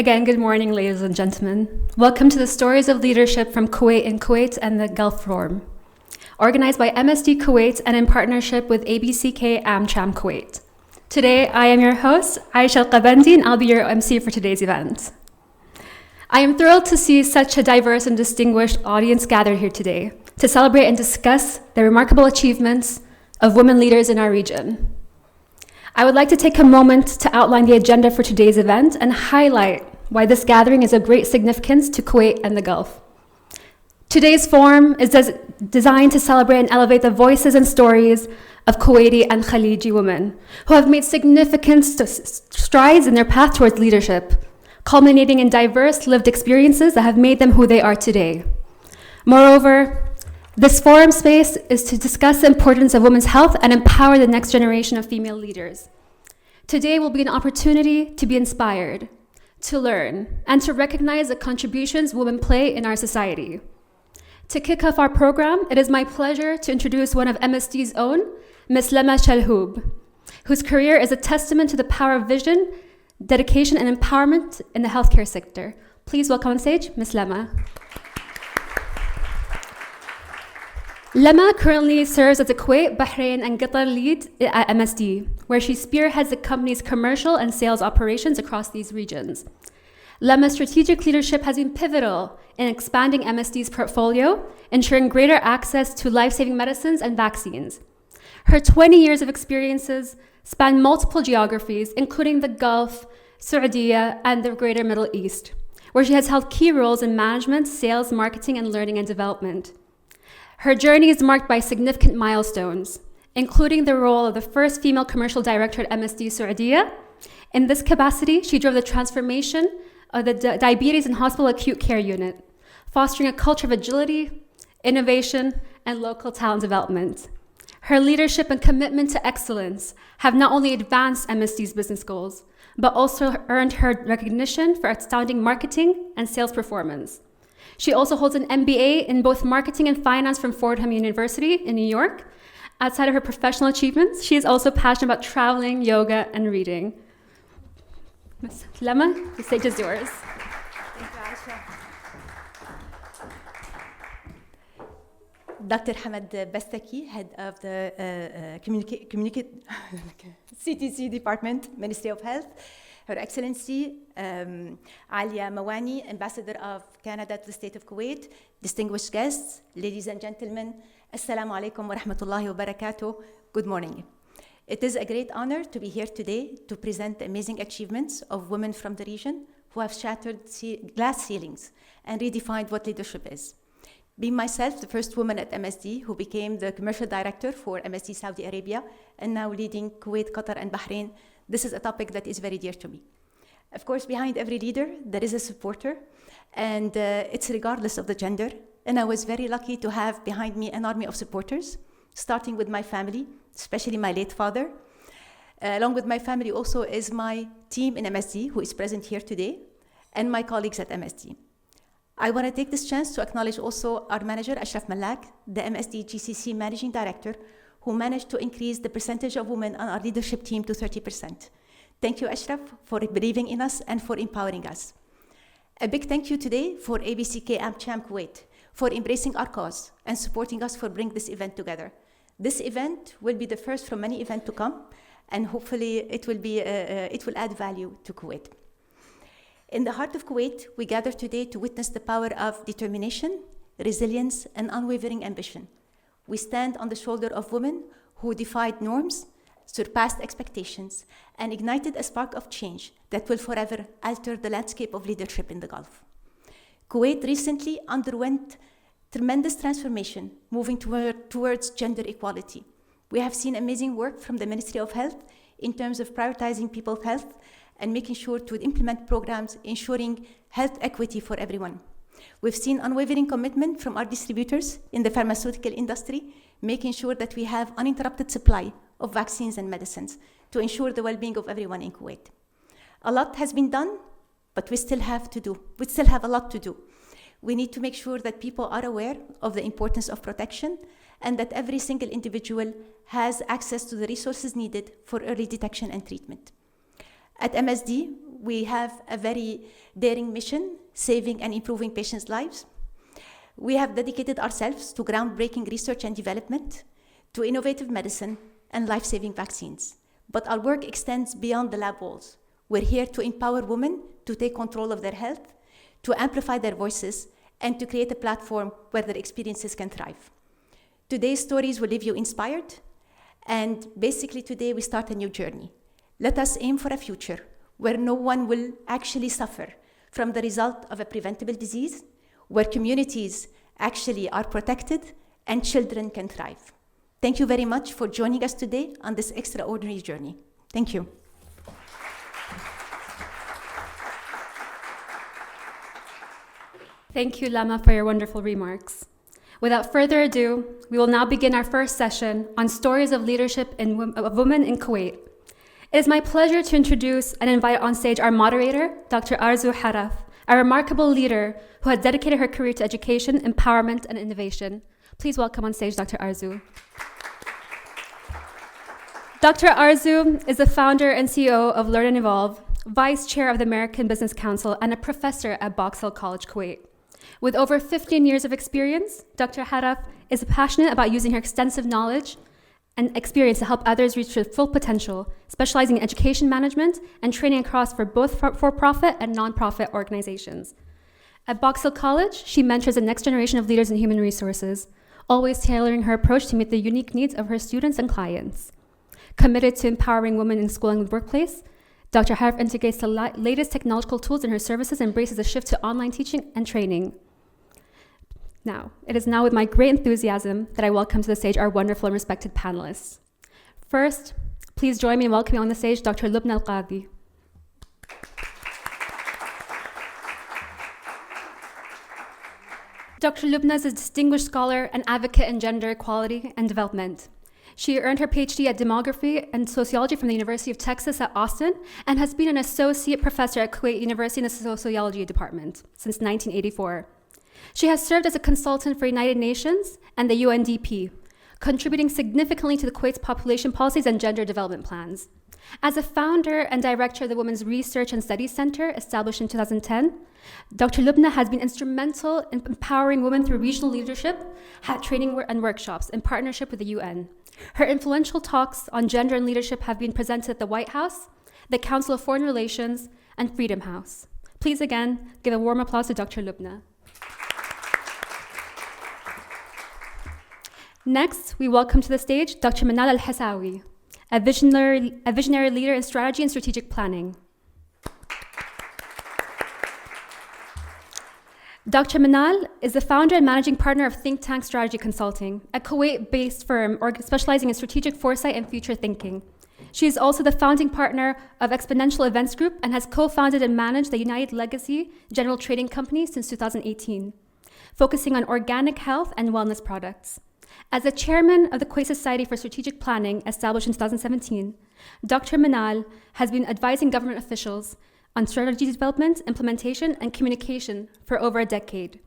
again, good morning, ladies and gentlemen. Welcome to the Stories of Leadership from Kuwait in Kuwait and the Gulf Forum, organized by MSD Kuwait and in partnership with ABCK AmCham Kuwait. Today, I am your host, Aisha Al-Qabandi, and I'll be your MC for today's event. I am thrilled to see such a diverse and distinguished audience gathered here today to celebrate and discuss the remarkable achievements of women leaders in our region. I would like to take a moment to outline the agenda for today's event and highlight why this gathering is of great significance to Kuwait and the Gulf. Today's forum is designed to celebrate and elevate the voices and stories of Kuwaiti and Khaliji women who have made significant strides in their path towards leadership, culminating in diverse lived experiences that have made them who they are today. Moreover, this forum space is to discuss the importance of women's health and empower the next generation of female leaders. Today will be an opportunity to be inspired, to learn, and to recognize the contributions women play in our society. To kick off our program, it is my pleasure to introduce one of MSD's own, Ms. Lema Shalhoub, whose career is a testament to the power of vision, dedication, and empowerment in the healthcare sector. Please welcome on stage, Ms. Lema. Lema currently serves as the Kuwait, Bahrain, and Qatar lead at MSD, where she spearheads the company's commercial and sales operations across these regions. Lema's strategic leadership has been pivotal in expanding MSD's portfolio, ensuring greater access to life-saving medicines and vaccines. Her 20 years of experiences span multiple geographies, including the Gulf, Saudi, and the Greater Middle East, where she has held key roles in management, sales, marketing, and learning and development. Her journey is marked by significant milestones, including the role of the first female commercial director at MSD Saudi. In this capacity, she drove the transformation of the diabetes and hospital acute care unit, fostering a culture of agility, innovation, and local talent development. Her leadership and commitment to excellence have not only advanced MSD's business goals, but also earned her recognition for outstanding marketing and sales performance. She also holds an MBA in both marketing and finance from Fordham University in New York. Outside of her professional achievements, she is also passionate about traveling, yoga, and reading. Ms. Lema, the stage is yours. Thank you, Aisha. Dr. Hamad Bestaki, head of the CTC Department, Ministry of Health. Her Excellency, Alia Mawani, Ambassador of Canada to the State of Kuwait, distinguished guests, ladies and gentlemen, Assalamu alaikum wa rahmatullahi wa barakatuh. Good morning. It is a great honor to be here today to present the amazing achievements of women from the region who have shattered glass ceilings and redefined what leadership is. Being myself the first woman at MSD who became the commercial director for MSD Saudi Arabia and now leading Kuwait, Qatar, and Bahrain, this is a topic that is very dear to me. Of course, behind every leader, there is a supporter, and it's regardless of the gender. And I was very lucky to have behind me an army of supporters, starting with my family, especially my late father. Along with my family also is my team in MSD, who is present here today, and my colleagues at MSD. I want to take this chance to acknowledge also our manager, Ashraf Malak, the MSD GCC Managing Director, who managed to increase the percentage of women on our leadership team to 30%. Thank you, Ashraf, for believing in us and for empowering us. A big thank you today for ABCK AmCham Kuwait for embracing our cause and supporting us for bringing this event together. This event will be the first from many events to come, and hopefully it will add value to Kuwait. In the heart of Kuwait, we gather today to witness the power of determination, resilience, and unwavering ambition. We stand on the shoulder of women who defied norms, surpassed expectations, and ignited a spark of change that will forever alter the landscape of leadership in the Gulf. Kuwait recently underwent tremendous transformation, moving towards gender equality. We have seen amazing work from the Ministry of Health in terms of prioritizing people's health and making sure to implement programs ensuring health equity for everyone. We've seen unwavering commitment from our distributors in the pharmaceutical industry, making sure that we have uninterrupted supply of vaccines and medicines to ensure the well-being of everyone in Kuwait. A lot has been done, but we still have a lot to do. We need to make sure that people are aware of the importance of protection and that every single individual has access to the resources needed for early detection and treatment. At MSD, we have a very daring mission, saving and improving patients' lives. We have dedicated ourselves to groundbreaking research and development, to innovative medicine and life-saving vaccines. But our work extends beyond the lab walls. We're here to empower women to take control of their health, to amplify their voices, and to create a platform where their experiences can thrive. Today's stories will leave you inspired, and basically today we start a new journey. Let us aim for a future where no one will actually suffer from the result of a preventable disease, where communities actually are protected and children can thrive. Thank you very much for joining us today on this extraordinary journey. Thank you. Thank you, Lama, for your wonderful remarks. Without further ado, we will now begin our first session on stories of leadership of women in Kuwait. It is my pleasure to introduce and invite on stage our moderator, Dr. Arzu Haraf, a remarkable leader who has dedicated her career to education, empowerment, and innovation. Please welcome on stage Dr. Arzu. Dr. Arzu is the founder and CEO of Learn and Evolve, vice chair of the American Business Council, and a professor at Box Hill College, Kuwait. With over 15 years of experience, Dr. Haraf is passionate about using her extensive knowledge and experience to help others reach their full potential, specializing in education management and training across for both for-profit and non-profit organizations. At Box Hill College, she mentors the next generation of leaders in human resources, always tailoring her approach to meet the unique needs of her students and clients. Committed to empowering women in school and workplace, Dr. Haraf integrates the latest technological tools in her services and embraces a shift to online teaching and training. Now, it is now with my great enthusiasm that I welcome to the stage our wonderful and respected panelists. First, please join me in welcoming on the stage Dr. Lubna Al-Qadi. Dr. Lubna is a distinguished scholar and advocate in gender equality and development. She earned her PhD at Demography and Sociology from the University of Texas at Austin and has been an associate professor at Kuwait University in the Sociology Department since 1984. She has served as a consultant for United Nations and the UNDP, contributing significantly to the Kuwait's population policies and gender development plans. As a founder and director of the Women's Research and Studies Center, established in 2010, Dr. Lubna has been instrumental in empowering women through regional leadership, training and workshops in partnership with the UN. Her influential talks on gender and leadership have been presented at the White House, the Council of Foreign Relations, and Freedom House. Please again, give a warm applause to Dr. Lubna. Next, we welcome to the stage Dr. Manal Al-Hassawi, a visionary leader in strategy and strategic planning. Dr. Manal is the founder and managing partner of Think Tank Strategy Consulting, a Kuwait-based firm specializing in strategic foresight and future thinking. She is also the founding partner of Exponential Events Group and has co-founded and managed the United Legacy General Trading Company since 2018, focusing on organic health and wellness products. As the chairman of the Kuwait Society for Strategic Planning, established in 2017, Dr. Manal has been advising government officials on strategy development, implementation, and communication for over a decade.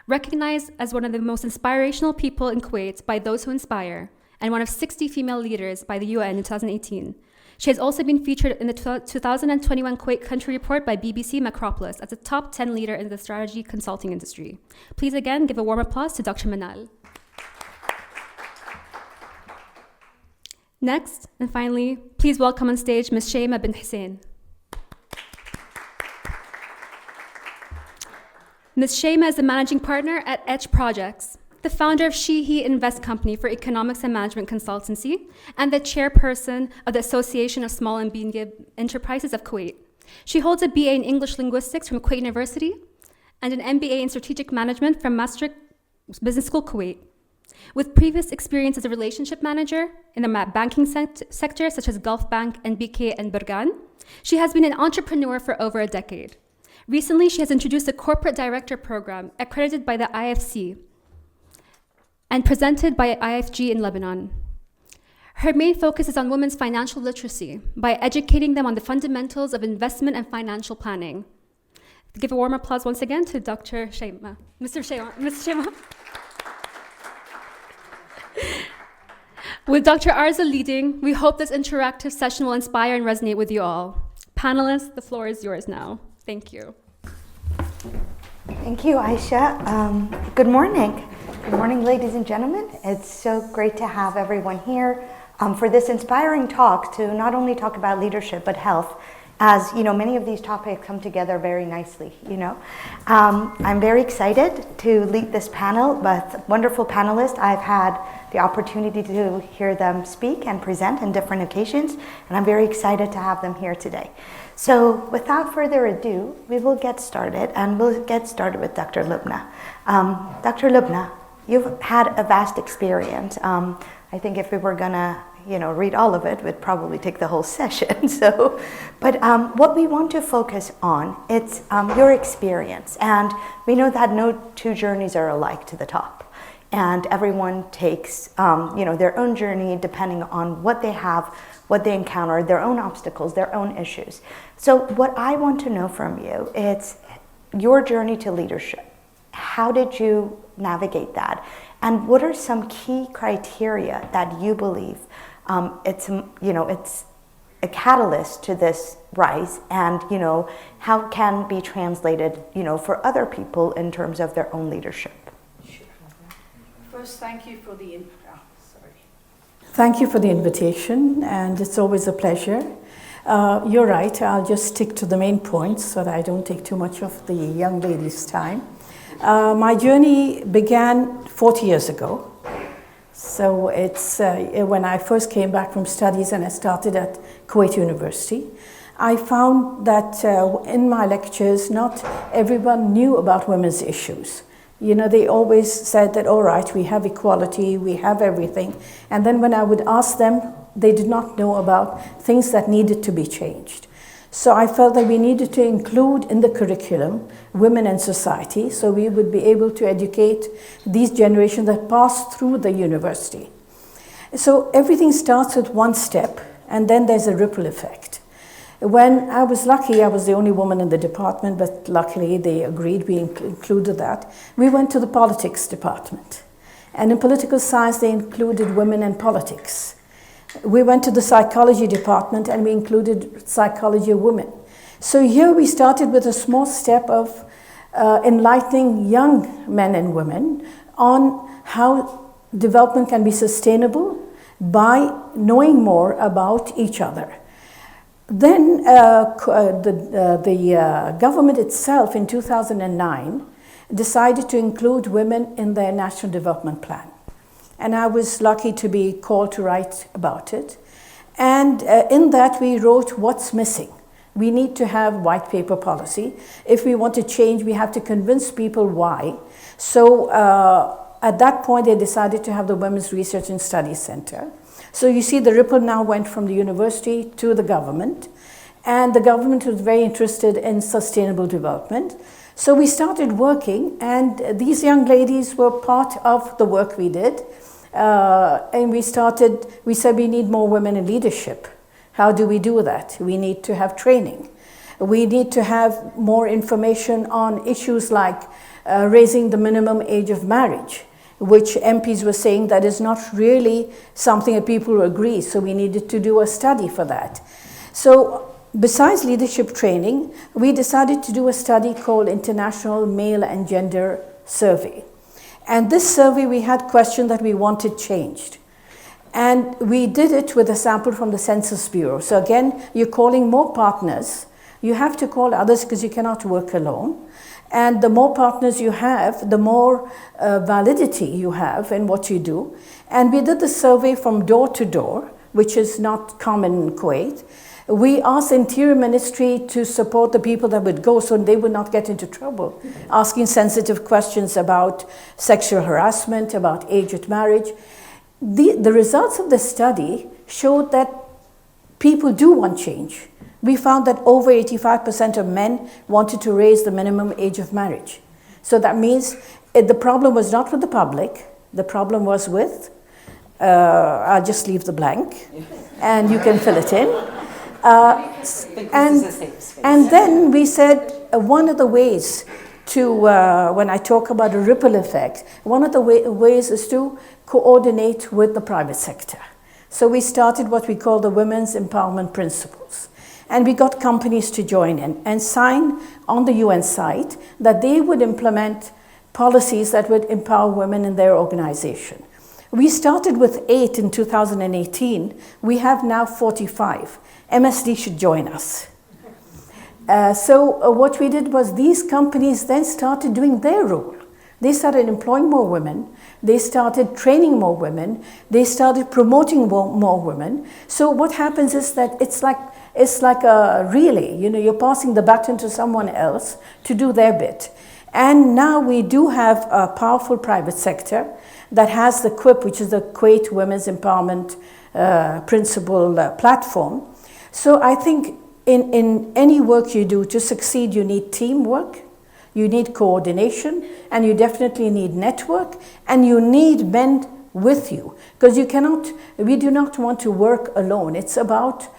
Recognized as one of the most inspirational people in Kuwait by those who inspire, and one of 60 female leaders by the UN in 2018, she has also been featured in the 2021 Kuwait Country Report by BBC Macropolis as a top 10 leader in the strategy consulting industry. Please again give a warm applause to Dr. Manal. Next, and finally, please welcome on stage Ms. Shayma bin Hussein. Ms. Shayma is the managing partner at Edge Projects, the founder of She-He Invest Company for Economics and Management Consultancy, and the chairperson of the Association of Small and Medium Enterprises of Kuwait. She holds a BA in English Linguistics from Kuwait University and an MBA in Strategic Management from Maastricht Business School, Kuwait. With previous experience as a relationship manager in the banking sector, such as Gulf Bank, NBK, and Bergan, she has been an entrepreneur for over a decade. Recently, she has introduced a corporate director program accredited by the IFC and presented by IFG in Lebanon. Her main focus is on women's financial literacy by educating them on the fundamentals of investment and financial planning. Give a warm applause once again to Dr. Shayma. Mr. Shayma. With Dr. Arzu leading, we hope this interactive session will inspire and resonate with you all. Panelists, the floor is yours now. Thank you. Thank you, Aisha. Good morning. Good morning, ladies and gentlemen. It's so great to have everyone here for this inspiring talk to not only talk about leadership but health, as you know, many of these topics come together very nicely. I'm very excited to lead this panel with wonderful panelists. I've had the opportunity to hear them speak and present on different occasions, and I'm very excited to have them here today. So without further ado, we will get started, and we'll get started with Dr. Lubna. Dr. Lubna, you've had a vast experience. I think if we were gonna, read all of it, would probably take the whole session. But what we want to focus on, it's your experience, and we know that no two journeys are alike to the top, and everyone takes, their own journey depending on what they have, what they encounter, their own obstacles, their own issues. So what I want to know from you, it's your journey to leadership. How did you navigate that? And what are some key criteria that you believe it's a catalyst to this rise, and how can be translated for other people in terms of their own leadership? First, thank you for the Thank you for the invitation, and it's always a pleasure. You're right, I'll just stick to the main points so that I don't take too much of the young ladies' time. My journey began 40 years ago. So it's when I first came back from studies and I started at Kuwait University. I found that in my lectures, not everyone knew about women's issues. They always said that, all right, we have equality, we have everything. And then when I would ask them, they did not know about things that needed to be changed. So I felt that we needed to include in the curriculum women and society, so we would be able to educate these generations that pass through the university. So everything starts with one step, and then there's a ripple effect. When I was lucky, I was the only woman in the department, but luckily they agreed, we included that. We went to the politics department. And in political science, they included women and politics. We went to the psychology department and we included psychology of women. So here we started with a small step of enlightening young men and women on how development can be sustainable by knowing more about each other. Then the government itself in 2009 decided to include women in their National Development Plan. And I was lucky to be called to write about it. And in that we wrote what's missing. We need to have white paper policy. If we want to change, we have to convince people why. So at that point, they decided to have the Women's Research and Studies Center. So you see the ripple now went from the university to the government. And the government was very interested in sustainable development. So we started working, and these young ladies were part of the work we did. And we said we need more women in leadership. How do we do that? We need to have training. We need to have more information on issues like raising the minimum age of marriage, which MPs were saying that is not really something that people agree. So we needed to do a study for that. So besides leadership training, we decided to do a study called International Male and Gender Survey. And this survey, we had questions that we wanted changed. And we did it with a sample from the Census Bureau. So again, you're calling more partners. You have to call others because you cannot work alone. And the more partners you have, the more validity you have in what you do. And we did the survey from door to door, which is not common in Kuwait. We asked the Interior Ministry to support the people that would go so they would not get into trouble, asking sensitive questions about sexual harassment, about age at marriage. The results of the study showed that people do want change. We found that over 85% of men wanted to raise the minimum age of marriage. So that means the problem was not with the public, the problem was with, I'll just leave the blank, and you can fill it in. And then we said one of the ways to, when I talk about a ripple effect, one of the ways is to coordinate with the private sector. So we started what we call the Women's Empowerment Principles. And we got companies to join in and sign on the UN site that they would implement policies that would empower women in their organization. We started with 8 in 2018. We have now 45. MSD should join us. So what we did was these companies then started doing their role. They started employing more women. They started training more women. They started promoting more women. So what happens is that it's like a relay. You know, you're passing the baton to someone else to do their bit. And now we do have a powerful private sector that has the QWIP, which is the Kuwait Women's Empowerment Principle platform. So I think in any work you do, to succeed, you need teamwork, you need coordination, and you definitely need network, and you need men with you. Because we do not want to work alone. It's about,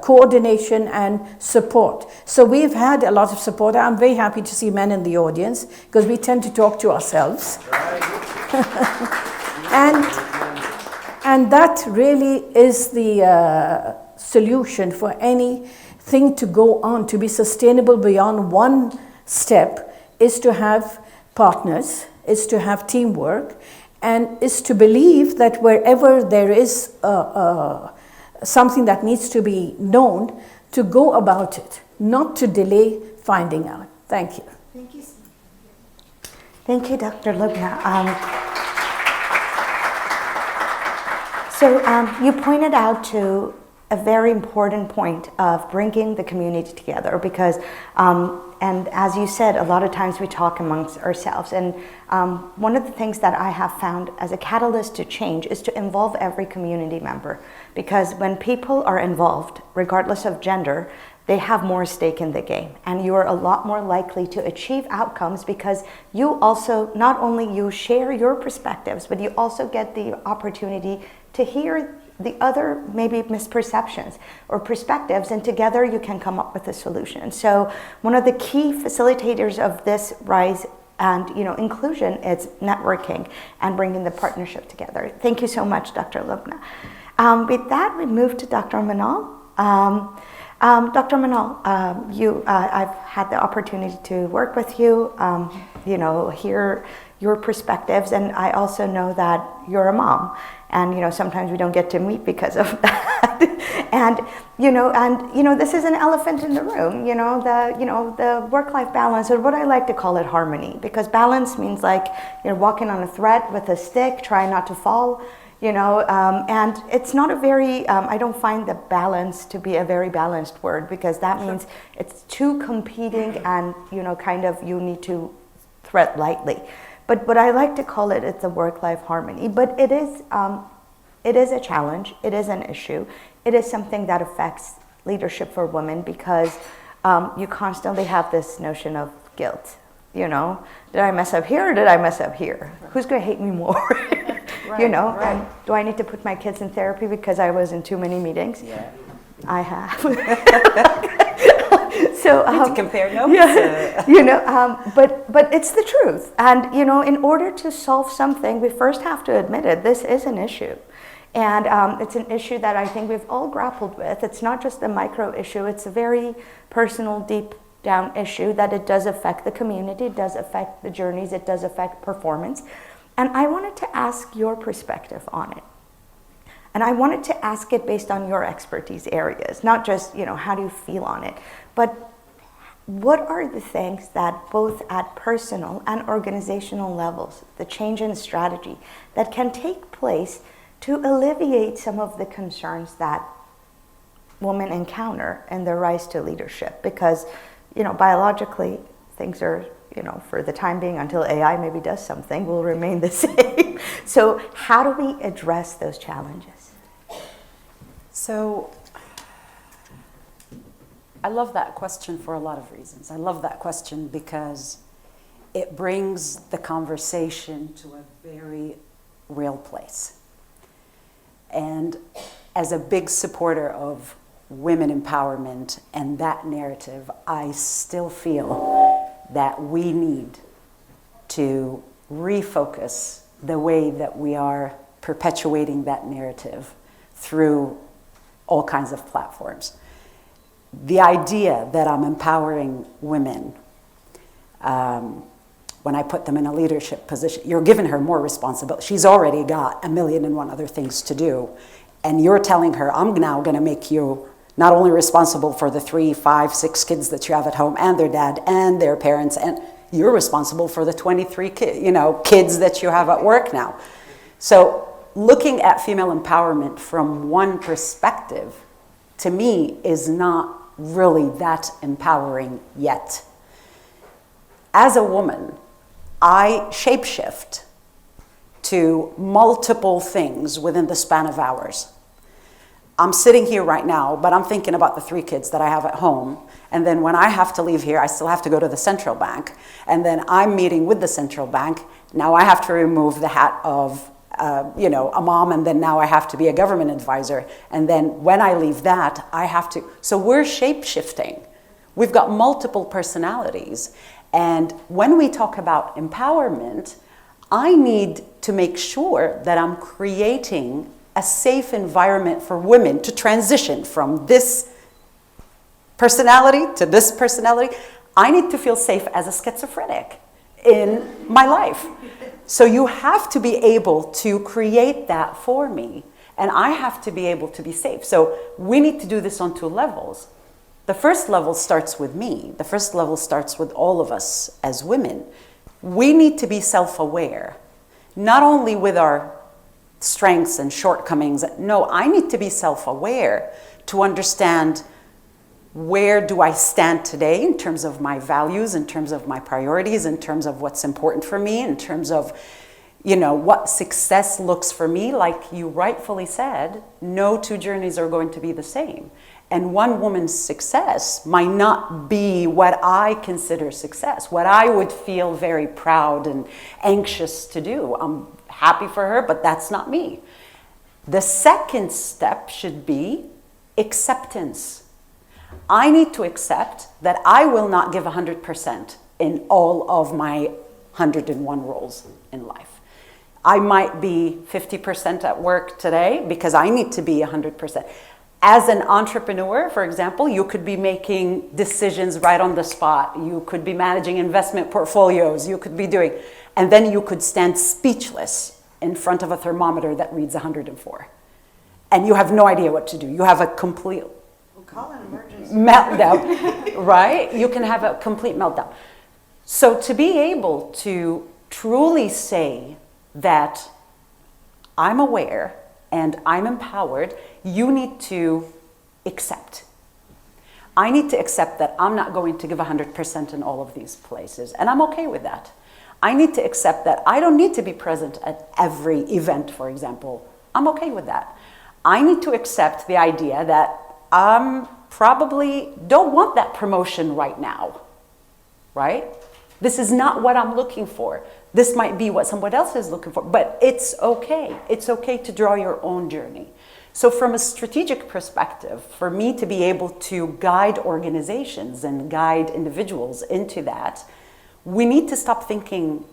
coordination and support. So we've had a lot of support. I'm very happy to see men in the audience, because we tend to talk to ourselves. And that really is the solution for anything to go on, to be sustainable beyond one step, is to have partners, is to have teamwork, and is to believe that wherever there is something that needs to be known, to go about it, not to delay finding out. Thank you. Thank you. Thank you, Dr. Lubna. So you pointed out to a very important point of bringing the community together, because, and as you said, a lot of times we talk amongst ourselves. And one of the things that I have found as a catalyst to change is to involve every community member. Because when people are involved, regardless of gender, they have more stake in the game, and you are a lot more likely to achieve outcomes, because you also, not only you share your perspectives, but you also get the opportunity to hear the other maybe misperceptions or perspectives, and together you can come up with a solution. So one of the key facilitators of this rise and inclusion is networking and bringing the partnership together. Thank you so much, Dr. Lubna. With that, we move to Dr. Manal. Dr. Manal, I've had the opportunity to work with you, hear your perspectives, and I also know that you're a mom, and sometimes we don't get to meet because of that. and this is an elephant in the room. The work-life balance, or what I like to call it, harmony, because balance means like you're walking on a thread with a stick, trying not to fall. And it's not a very, I don't find the balance to be a very balanced word, because that means it's two competing and, you need to thread lightly. But what I like to call it, it's a work-life harmony. But it is a challenge, it is an issue. It is something that affects leadership for women, because you constantly have this notion of guilt. Did I mess up here or did I mess up here? Who's going to hate me more? Right. And do I need to put my kids in therapy because I was in too many meetings? Yeah. I have. So to compare notes. Yeah, but it's the truth. And in order to solve something, we first have to admit it. This is an issue. And it's an issue that I think we've all grappled with. It's not just a micro issue. It's a very personal, deep down issue that it does affect the community, it does affect the journeys, it does affect performance. And I wanted to ask your perspective on it. And I wanted to ask it based on your expertise areas, not just, how do you feel on it, but what are the things that both at personal and organizational levels, the change in strategy, that can take place to alleviate some of the concerns that women encounter in their rise to leadership? Because, biologically, things are, for the time being, until AI maybe does something, will remain the same. So how do we address those challenges? So I love that question for a lot of reasons. I love that question because it brings the conversation to a very real place. And as a big supporter of women empowerment and that narrative, I still feel that we need to refocus the way that we are perpetuating that narrative through all kinds of platforms. The idea that I'm empowering women, when I put them in a leadership position, you're giving her more responsibility. She's already got 1,000,001 other things to do. And you're telling her, I'm now going to make you not only responsible for the 3, 5, 6 kids that you have at home and their dad and their parents, and you're responsible for the 23 kids that you have at work now. So looking at female empowerment from one perspective, to me, is not really that empowering yet. As a woman, I shapeshift to multiple things within the span of hours. I'm sitting here right now, but I'm thinking about the 3 kids that I have at home. And then when I have to leave here, I still have to go to the central bank. And then I'm meeting with the central bank. Now I have to remove the hat of a mom, and then now I have to be a government advisor. And then when I leave that, I have to. So we're shape-shifting. We've got multiple personalities. And when we talk about empowerment, I need to make sure that I'm creating a safe environment for women to transition from this personality to this personality. I need to feel safe as a schizophrenic in my life. So you have to be able to create that for me, and I have to be able to be safe. So we need to do this on 2 levels. The first level starts with me. The first level starts with all of us as women. We need to be self-aware, not only with our strengths and shortcomings. No, I need to be self-aware to understand, where do I stand today in terms of my values, in terms of my priorities, in terms of what's important for me, in terms of, what success looks for me. Like you rightfully said, no 2 journeys are going to be the same. And one woman's success might not be what I consider success, what I would feel very proud and anxious to do. I'm happy for her, but that's not me. The second step should be acceptance. I need to accept that I will not give 100% in all of my 101 roles in life. I might be 50% at work today because I need to be 100%. As an entrepreneur, for example, you could be making decisions right on the spot. You could be managing investment portfolios. You could be doing, and then you could stand speechless in front of a thermometer that reads 104. And you have no idea what to do. You have a complete Call an emergency meltdown, right? You can have a complete meltdown. So to be able to truly say that I'm aware and I'm empowered, you need to accept. I need to accept that I'm not going to give 100% in all of these places, and I'm okay with that. I need to accept that I don't need to be present at every event, for example. I'm okay with that. I need to accept the idea that I probably don't want that promotion right now, right? This is not what I'm looking for. This might be what someone else is looking for, but it's okay. It's okay to draw your own journey. So from a strategic perspective, for me to be able to guide organizations and guide individuals into that, we need to stop thinking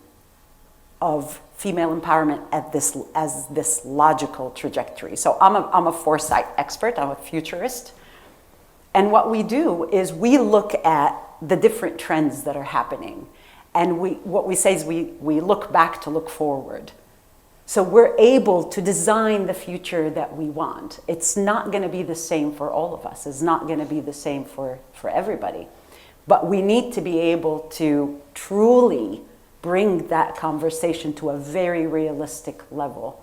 of female empowerment as this logical trajectory. So I'm a foresight expert, I'm a futurist. And what we do is we look at the different trends that are happening. And what we say is we look back to look forward. So we're able to design the future that we want. It's not going to be the same for all of us. It's not going to be the same for everybody. But we need to be able to truly bring that conversation to a very realistic level.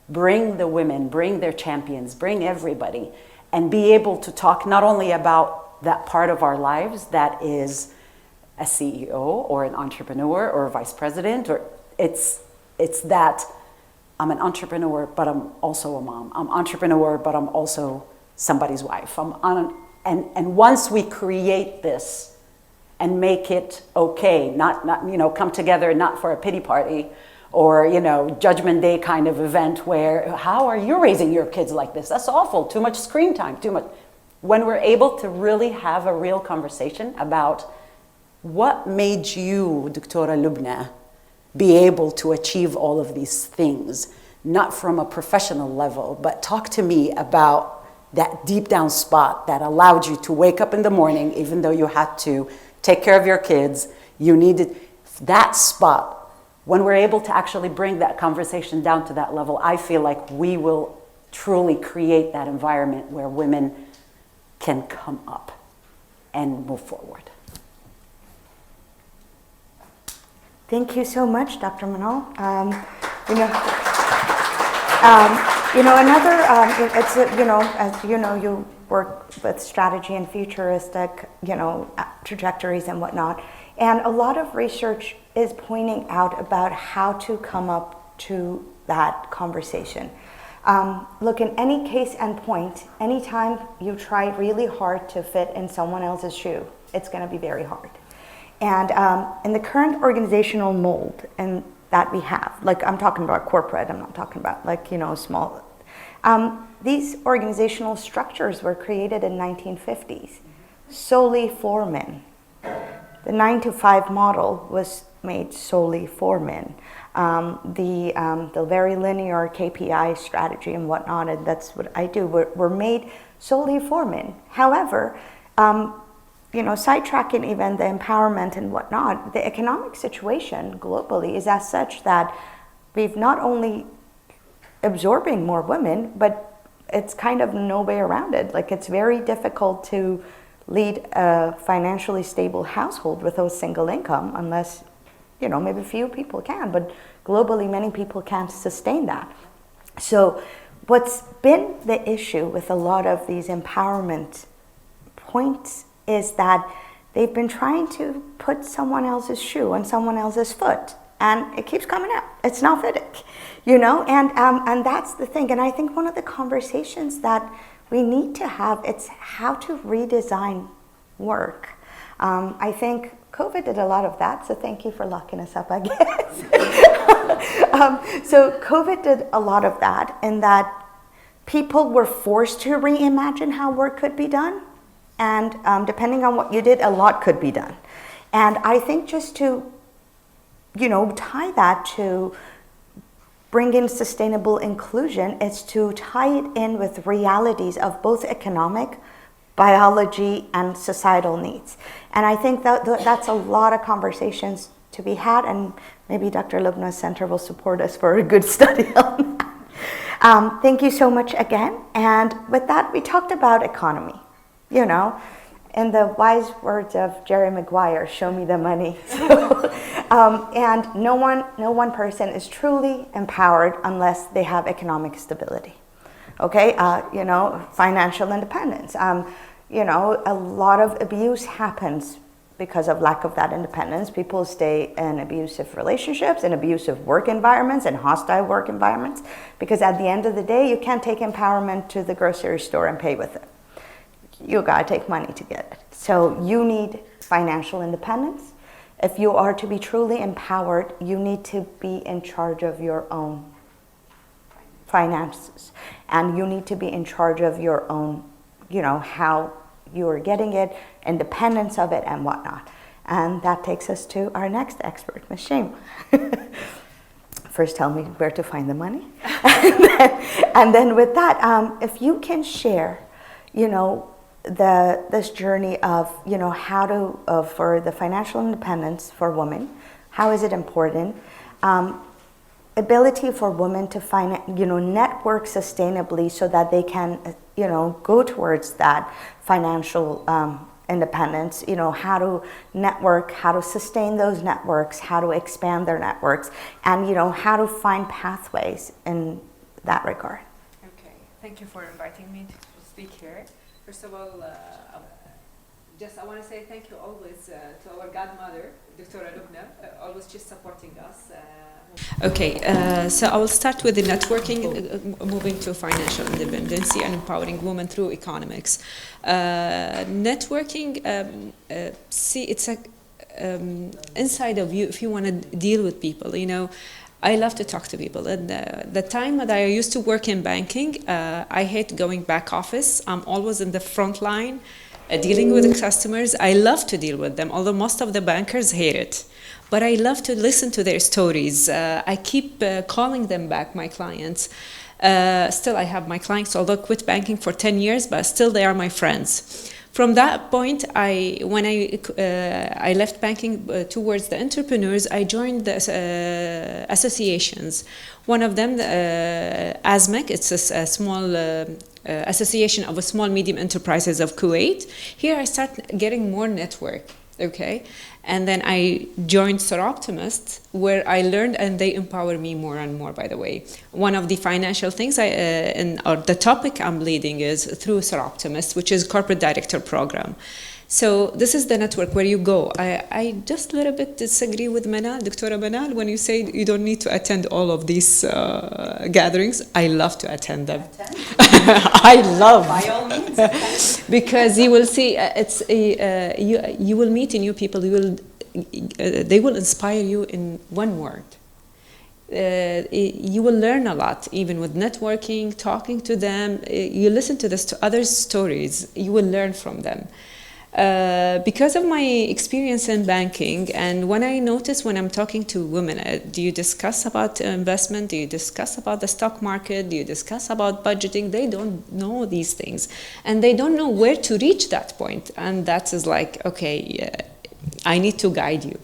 Bring the women, bring their champions, bring everybody, and be able to talk not only about that part of our lives that is a CEO or an entrepreneur or a vice president, or it's that I'm an entrepreneur, but I'm also a mom. I'm an entrepreneur, but I'm also somebody's wife. And once we create this and make it okay, not come together not for a pity party or Judgment Day kind of event where how are you raising your kids like this? That's awful. Too much screen time. Too much. When we're able to really have a real conversation about what made you, Dr. Lubna, be able to achieve all of these things, not from a professional level, but talk to me about that deep down spot that allowed you to wake up in the morning, even though you had to take care of your kids, you needed that spot. When we're able to actually bring that conversation down to that level, I feel like we will truly create that environment where women can come up and move forward. Thank you so much, Dr. Manal. Another, as you know, you work with strategy and futuristic, trajectories and whatnot. And a lot of research is pointing out about how to come up to that conversation. Look, in any case and point, anytime you try really hard to fit in someone else's shoe, it's going to be very hard. And in the current organizational mold and that we have, like I'm talking about corporate, I'm not talking about small. These organizational structures were created in 1950s solely for men. The 9-to-5 model was made solely for men. The very linear KPI strategy and whatnot, and that's what I do, were made solely for men. However, sidetracking even the empowerment and whatnot, the economic situation globally is as such that we've not only absorbing more women, but it's kind of no way around it. Like, it's very difficult to lead a financially stable household with a single income unless, maybe few people can, but globally many people can't sustain that. So what's been the issue with a lot of these empowerment points is that they've been trying to put someone else's shoe on someone else's foot, and it keeps coming out. It's not fitting, and that's the thing. And I think one of the conversations that we need to have, it's how to redesign work. I think COVID did a lot of that, so thank you for locking us up, I guess. So COVID did a lot of that, in that people were forced to reimagine how work could be done. And depending on what you did, a lot could be done. And I think just to, tie that to bring in sustainable inclusion is to tie it in with realities of both economic, biology, and societal needs. And I think that's a lot of conversations to be had, and maybe Dr. Lubna's center will support us for a good study on that. Thank you so much again. And with that, we talked about economy. In the wise words of Jerry Maguire, show me the money. And no one person is truly empowered unless they have economic stability. Okay, financial independence. A lot of abuse happens because of lack of that independence. People stay in abusive relationships, in abusive work environments, and hostile work environments, because at the end of the day, you can't take empowerment to the grocery store and pay with it. You gotta take money to get it. So you need financial independence. If you are to be truly empowered, you need to be in charge of your own finances. And you need to be in charge of your own, how you are getting it, independence of it, and whatnot. And that takes us to our next expert, Ms. Shame. First, tell me where to find the money. and then with that, if you can share, this journey of how to for the financial independence for women, how is it important? Ability for women to network sustainably so that they can go towards that financial independence. How to network, how to sustain those networks, how to expand their networks, and how to find pathways in that regard. Okay, thank you for inviting me to speak here. First of all, I want to say thank you always to our godmother, Dr. Lubna, always just supporting us. Okay, so I will start with the networking, moving to financial independence and empowering women through economics. Networking, it's inside of you if you want to deal with people, I love to talk to people. And the time that I used to work in banking, I hate going back office. I'm always in the front line, dealing with the customers. I love to deal with them, although most of the bankers hate it. But I love to listen to their stories. I keep calling them back, my clients. Still, I have my clients, although I quit banking for 10 years, but still they are my friends. From that point, when I left banking towards the entrepreneurs, I joined the associations. One of them, ABCK, it's a small association of small medium enterprises of Kuwait. Here I start getting more network, okay? And then I joined Optimist, where I learned, and they empower me more and more, by the way. One of the financial things or the topic I'm leading is through Optimist, which is Corporate Director Program. So this is the network where you go. I just a little bit disagree with Manal, Dr. Manal, when you say you don't need to attend all of these gatherings. I love to attend them. I love. By all means. Because you will see, you will meet new people. They will inspire you in one word. You will learn a lot, even with networking, talking to them. You listen to others' stories. You will learn from them. Because of my experience in banking, and when I notice when I'm talking to women, do you discuss about investment? Do you discuss about the stock market? Do you discuss about budgeting? They don't know these things, and they don't know where to reach that point. And that is like, okay, I need to guide you.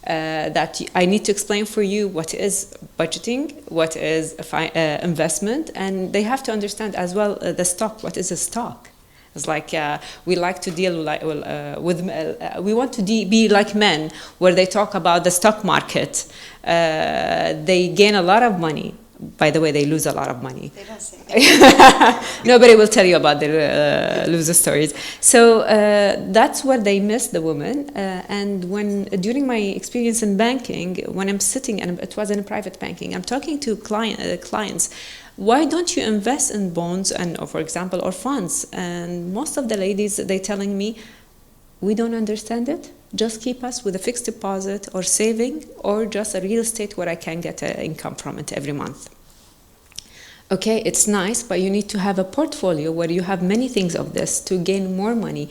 That I need to explain for you what is budgeting, what is investment, and they have to understand as well the stock. What is a stock? It's like we like to deal with we want to be like men, where they talk about the stock market. They gain a lot of money. By the way, they lose a lot of money. They don't say that. Nobody will tell you about their loser stories. So that's where they miss the woman. And during my experience in banking, when I'm sitting, and it was in private banking, I'm talking to clients. Why don't you invest in bonds or for example, or funds? And most of the ladies, they're telling me, we don't understand it. Just keep us with a fixed deposit or saving, or just a real estate where I can get an income from it every month. Okay, it's nice, but you need to have a portfolio where you have many things of this to gain more money.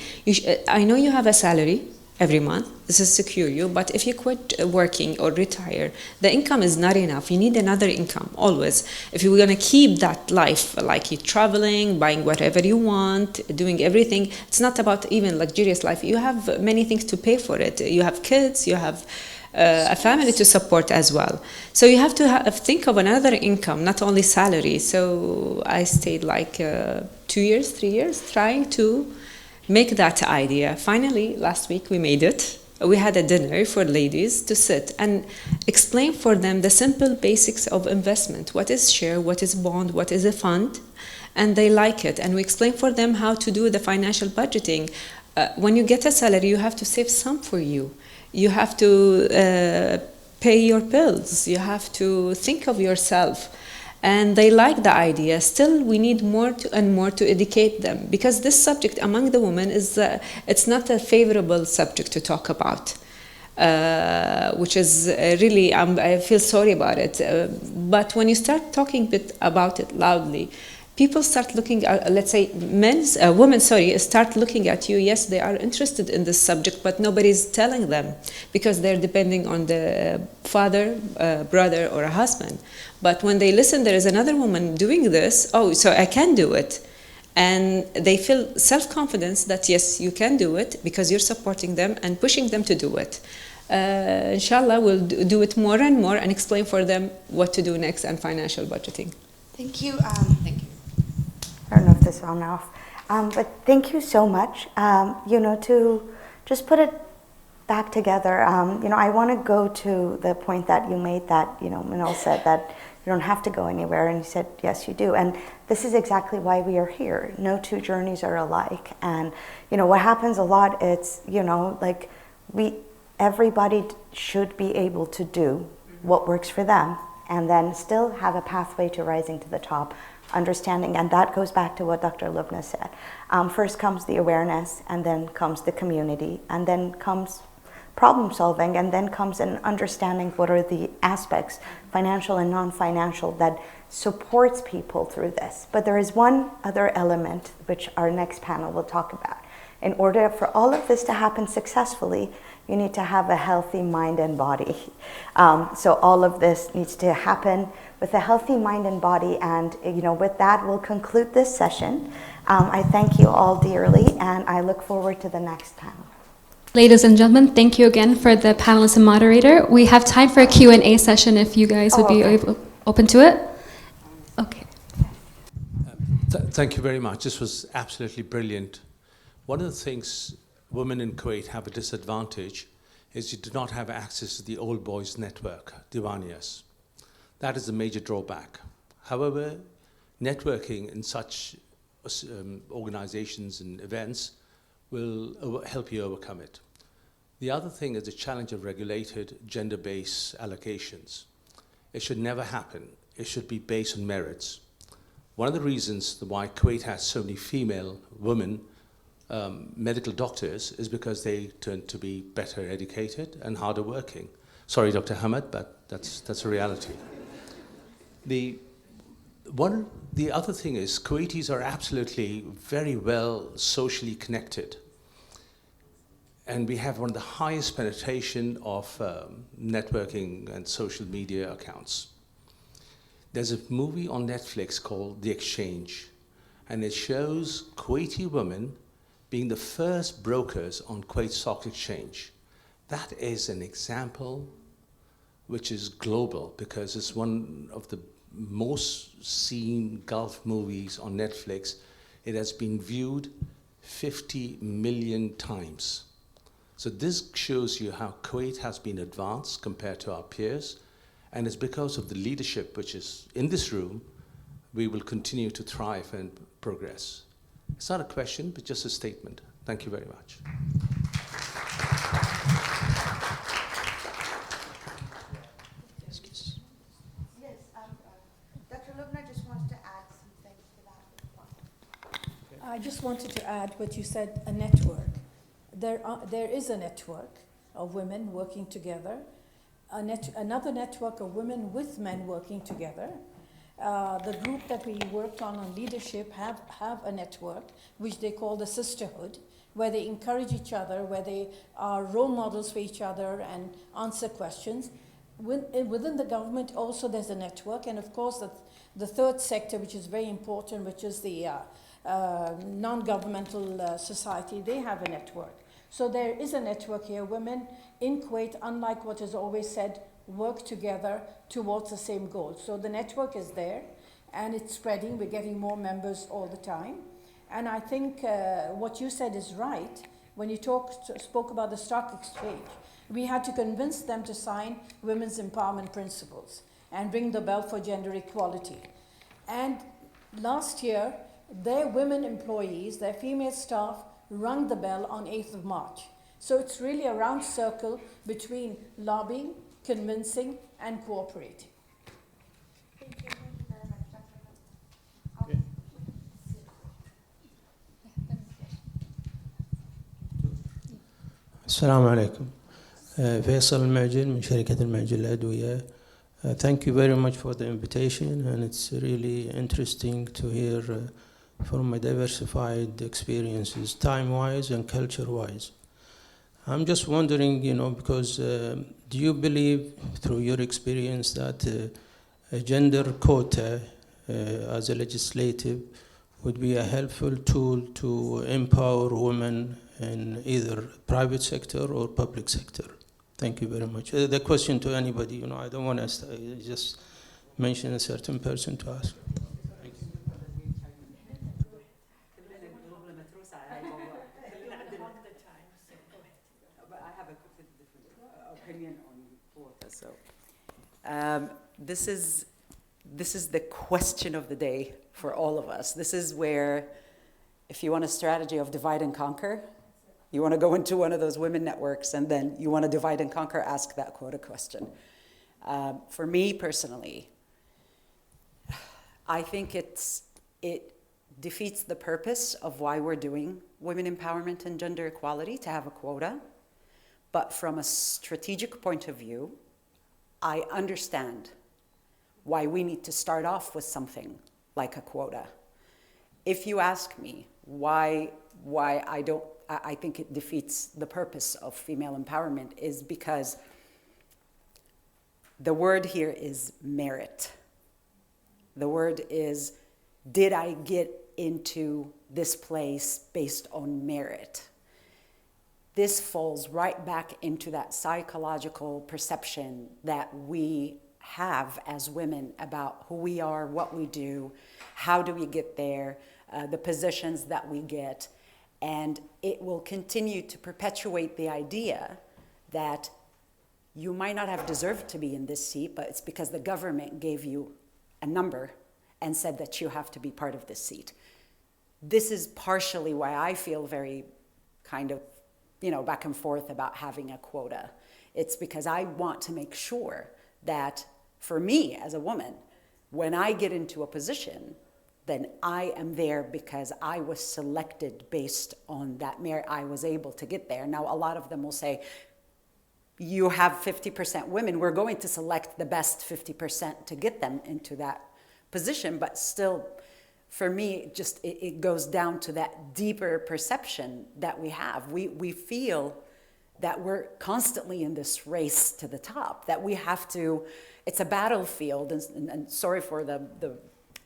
I know you have a salary every month. This is secure you, but if you quit working or retire, the income is not enough. You need another income always. If you're going to keep that life, like you're traveling, buying whatever you want, doing everything, it's not about even luxurious life. You have many things to pay for it. You have kids, you have a family to support as well. So you have to think of another income, not only salary. So I stayed like 2 years, 3 years trying to make that idea. Finally, last week we made it. We had a dinner for ladies to sit and explain for them the simple basics of investment. What is share, what is bond, what is a fund, and they like it. And we explain for them how to do the financial budgeting. When you get a salary, you have to save some for you. You have to pay your bills. You have to think of yourself. And they like the idea. Still, we need more and more to educate them, because this subject among the women is it's not a favorable subject to talk about, which is really I feel sorry about it. But when you start talking about it loudly, people start looking at, let's say, women start looking at you. Yes, they are interested in this subject, but nobody's telling them, because they're depending on the father, brother, or a husband. But when they listen, there is another woman doing this, oh, so I can do it. And they feel self-confidence that, yes, you can do it, because you're supporting them and pushing them to do it. Inshallah, we'll do it more and more and explain for them what to do next and financial budgeting. Thank you. Thank you. I don't know if this is on or off, but thank you so much. To just put it back together, I want to go to the point that you made that, Manal said that you don't have to go anywhere, and you said, yes, you do. And this is exactly why we are here. No two journeys are alike. And, what happens a lot, it's, everybody should be able to do what works for them, and then still have a pathway to rising to the top. Understanding, and that goes back to what Dr. Lubna said. First comes the awareness, and then comes the community, and then comes problem solving, and then comes an understanding what are the aspects, financial and non-financial, that supports people through this. But there is one other element which our next panel will talk about. In order for all of this to happen successfully, you need to have a healthy mind and body. So all of this needs to happen with a healthy mind and body. And with that, we'll conclude this session. I thank you all dearly, and I look forward to the next panel. Ladies and gentlemen, thank you again for the panelist and moderator. We have time for a Q&A session if you guys would be open to it. Okay. Thank you very much. This was absolutely brilliant. One of the things women in Kuwait have a disadvantage is you do not have access to the old boys network, Diwaniyas. That is a major drawback. However, networking in such organizations and events will help you overcome it. The other thing is the challenge of regulated gender-based allocations. It should never happen. It should be based on merits. One of the reasons why Kuwait has so many female women medical doctors is because they tend to be better educated and harder working. Sorry, Dr. Hamad, but that's a reality. The other thing is Kuwaitis are absolutely very well socially connected. And we have one of the highest penetration of networking and social media accounts. There's a movie on Netflix called The Exchange, and it shows Kuwaiti women being the first brokers on Kuwait Stock Exchange. That is an example which is global because it's one of the most seen Gulf movies on Netflix. It has been viewed 50 million times. So this shows you how Kuwait has been advanced compared to our peers, and it's because of the leadership which is in this room, we will continue to thrive and progress. It's not a question, but just a statement. Thank you very much. Dr. Lubna just wants to add some things to that. I just wanted to add what you said, a network. There is a network of women working together, another network of women with men working together. The group that we worked on leadership have a network which they call the sisterhood, where they encourage each other, where they are role models for each other and answer questions. Within the government also there's a network, and of course the third sector, which is very important, which is the non-governmental society, they have a network. So there is a network here. Women in Kuwait, unlike what is always said, work together towards the same goal. So the network is there and it's spreading. We're getting more members all the time. And I think what you said is right. When you spoke about the stock exchange, we had to convince them to sign women's empowerment principles and ring the bell for gender equality. And last year, their women employees, their female staff, rung the bell on 8th of March. So it's really a round circle between lobbying, convincing, and cooperating. Thank you. Thank you very much, Dr. السلام عليكم. فيصل المعجل من شركة المعجل الأدوية. Thank you very much for the invitation, and it's really interesting to hear from my diversified experiences, time-wise and culture-wise. I'm just wondering, because do you believe through your experience that a gender quota as a legislative would be a helpful tool to empower women in either private sector or public sector? Thank you very much. The question to anybody, I don't want to just mention a certain person to ask. This is the question of the day for all of us. This is where, if you want a strategy of divide and conquer, you want to go into one of those women networks, and then you want to divide and conquer, ask that quota question. For me personally, I think it defeats the purpose of why we're doing women empowerment and gender equality, to have a quota. But from a strategic point of view, I understand why we need to start off with something like a quota. If you ask me why I don't, I think it defeats the purpose of female empowerment, is because the word here is merit. The word is, did I get into this place based on merit? This falls right back into that psychological perception that we have as women about who we are, what we do, how do we get there, the positions that we get. And it will continue to perpetuate the idea that you might not have deserved to be in this seat, but it's because the government gave you a number and said that you have to be part of this seat. This is partially why I feel very kind of, back and forth about having a quota. It's because I want to make sure that for me as a woman, when I get into a position, then I am there because I was selected based on that merit. I was able to get there. Now, a lot of them will say, you have 50% women, we're going to select the best 50% to get them into that position, but still, for me, it goes down to that deeper perception that we have. We feel that we're constantly in this race to the top, that we have to, it's a battlefield, and sorry for the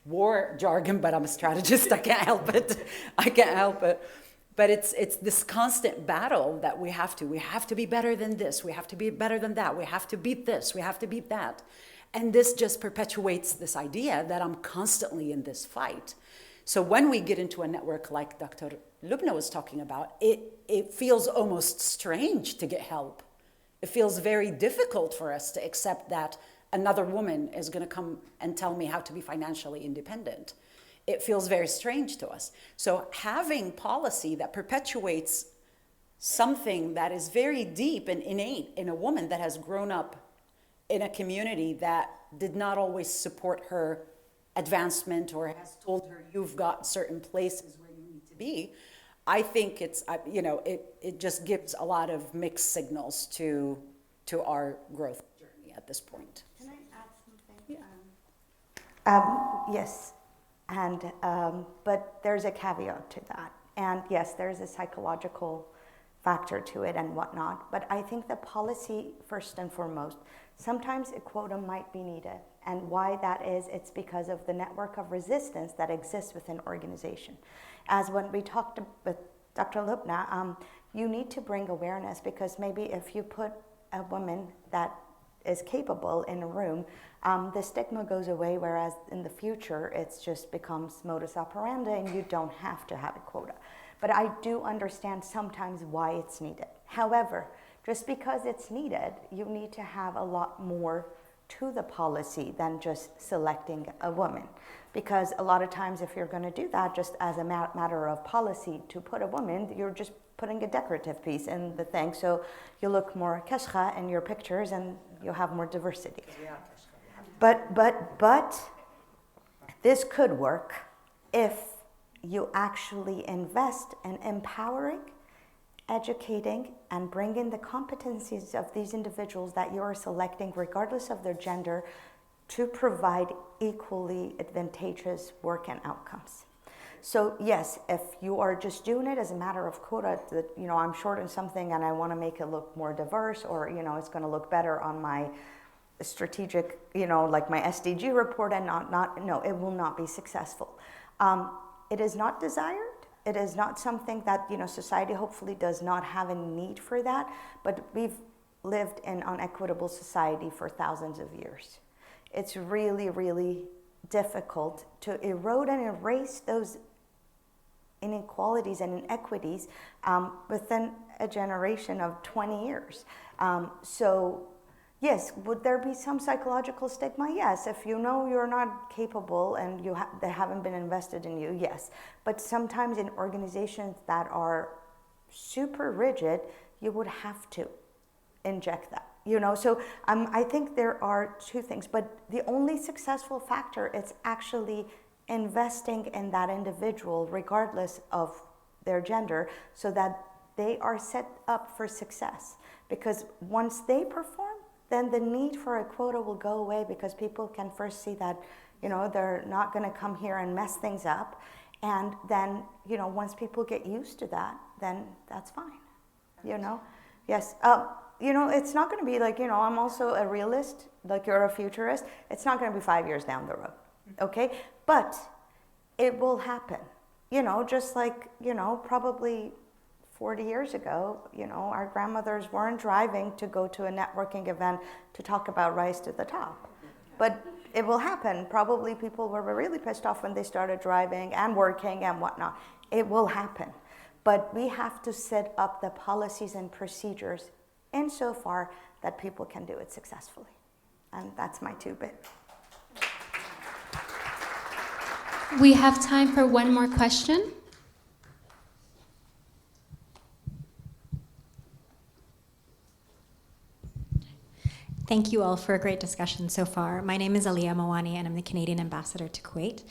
war jargon, but I'm a strategist, I can't help it. But it's this constant battle that we have to be better than this, we have to be better than that, we have to beat this, we have to beat that. And this just perpetuates this idea that I'm constantly in this fight. So when we get into a network like Dr. Lubna was talking about, it feels almost strange to get help. It feels very difficult for us to accept that another woman is going to come and tell me how to be financially independent. It feels very strange to us. So having policy that perpetuates something that is very deep and innate in a woman that has grown up in a community that did not always support her advancement or has told her you've got certain places where you need to be, I think it's, it just gives a lot of mixed signals to our growth journey at this point. Can I add something? Yes, but there's a caveat to that. And yes, there's a psychological factor to it and whatnot, but I think the policy, first and foremost, sometimes a quota might be needed. And why that is, it's because of the network of resistance that exists within organization. As when we talked with Dr. Lubna, you need to bring awareness, because maybe if you put a woman that is capable in a room, the stigma goes away, whereas in the future, it just becomes modus operandi and you don't have to have a quota. But I do understand sometimes why it's needed. However, just because it's needed, you need to have a lot more to the policy than just selecting a woman. Because a lot of times if you're going to do that just as a matter of policy to put a woman, you're just putting a decorative piece in the thing. So you look more kashka in your pictures and you'll have more diversity. But this could work if you actually invest in empowering, educating, and bringing the competencies of these individuals that you are selecting, regardless of their gender, to provide equally advantageous work and outcomes. So yes, if you are just doing it as a matter of quota, that I'm short in something and I want to make it look more diverse, or it's going to look better on my strategic, like my SDG report, and no, it will not be successful. It is not desired. It is not something that society hopefully does not have a need for that, but we've lived in unequitable society for thousands of years. It's really, really difficult to erode and erase those inequalities and inequities within a generation of 20 years. So yes, would there be some psychological stigma? Yes. If you know you're not capable and they haven't been invested in you, yes. But sometimes in organizations that are super rigid, you would have to inject that. So I think there are two things, but the only successful factor is actually investing in that individual regardless of their gender, so that they are set up for success. Because once they perform, then the need for a quota will go away, because people can first see that they're not going to come here and mess things up, And then, once people get used to that, then that's fine, Yes. It's not going to be like, I'm also a realist, like you're a futurist. It's not going to be 5 years down the road, okay? But it will happen, just like, probably 40 years ago, our grandmothers weren't driving to go to a networking event to talk about rise to the top. But it will happen. Probably people were really pissed off when they started driving and working and whatnot. It will happen. But we have to set up the policies and procedures insofar that people can do it successfully. And that's my 2-bit. We have time for one more question. Thank you all for a great discussion so far. My name is Aliyah Mawani, and I'm the Canadian ambassador to Kuwait.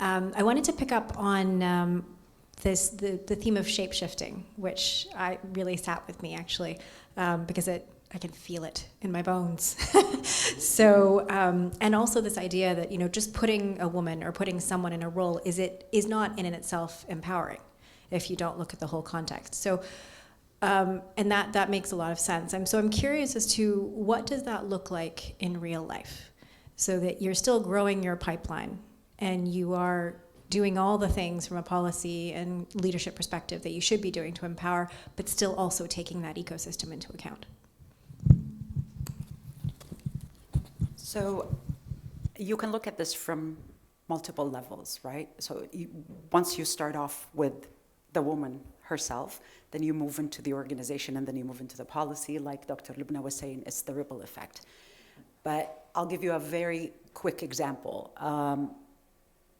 I wanted to pick up on the theme of shape-shifting, which really sat with me, actually, because I can feel it in my bones. So, and also this idea that, just putting a woman or putting someone in a role is not in itself empowering if you don't look at the whole context. So, and that makes a lot of sense. So I'm curious as to what does that look like in real life, so that you're still growing your pipeline and you are doing all the things from a policy and leadership perspective that you should be doing to empower, but still also taking that ecosystem into account. So you can look at this from multiple levels, right? So once you start off with the woman herself, then you move into the organization, and then you move into the policy. Like Dr. Lubna was saying, it's the ripple effect. But I'll give you a very quick example.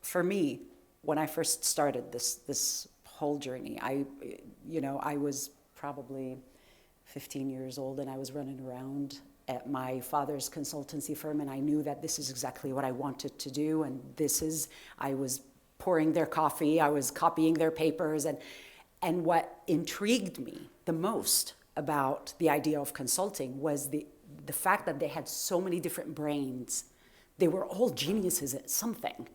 For me, when I first started this whole journey, I was probably 15 years old, and I was running around at my father's consultancy firm, and I knew that this is exactly what I wanted to do, and I was pouring their coffee, I was copying their papers, and what intrigued me the most about the idea of consulting was the fact that they had so many different brains. They were all geniuses at something,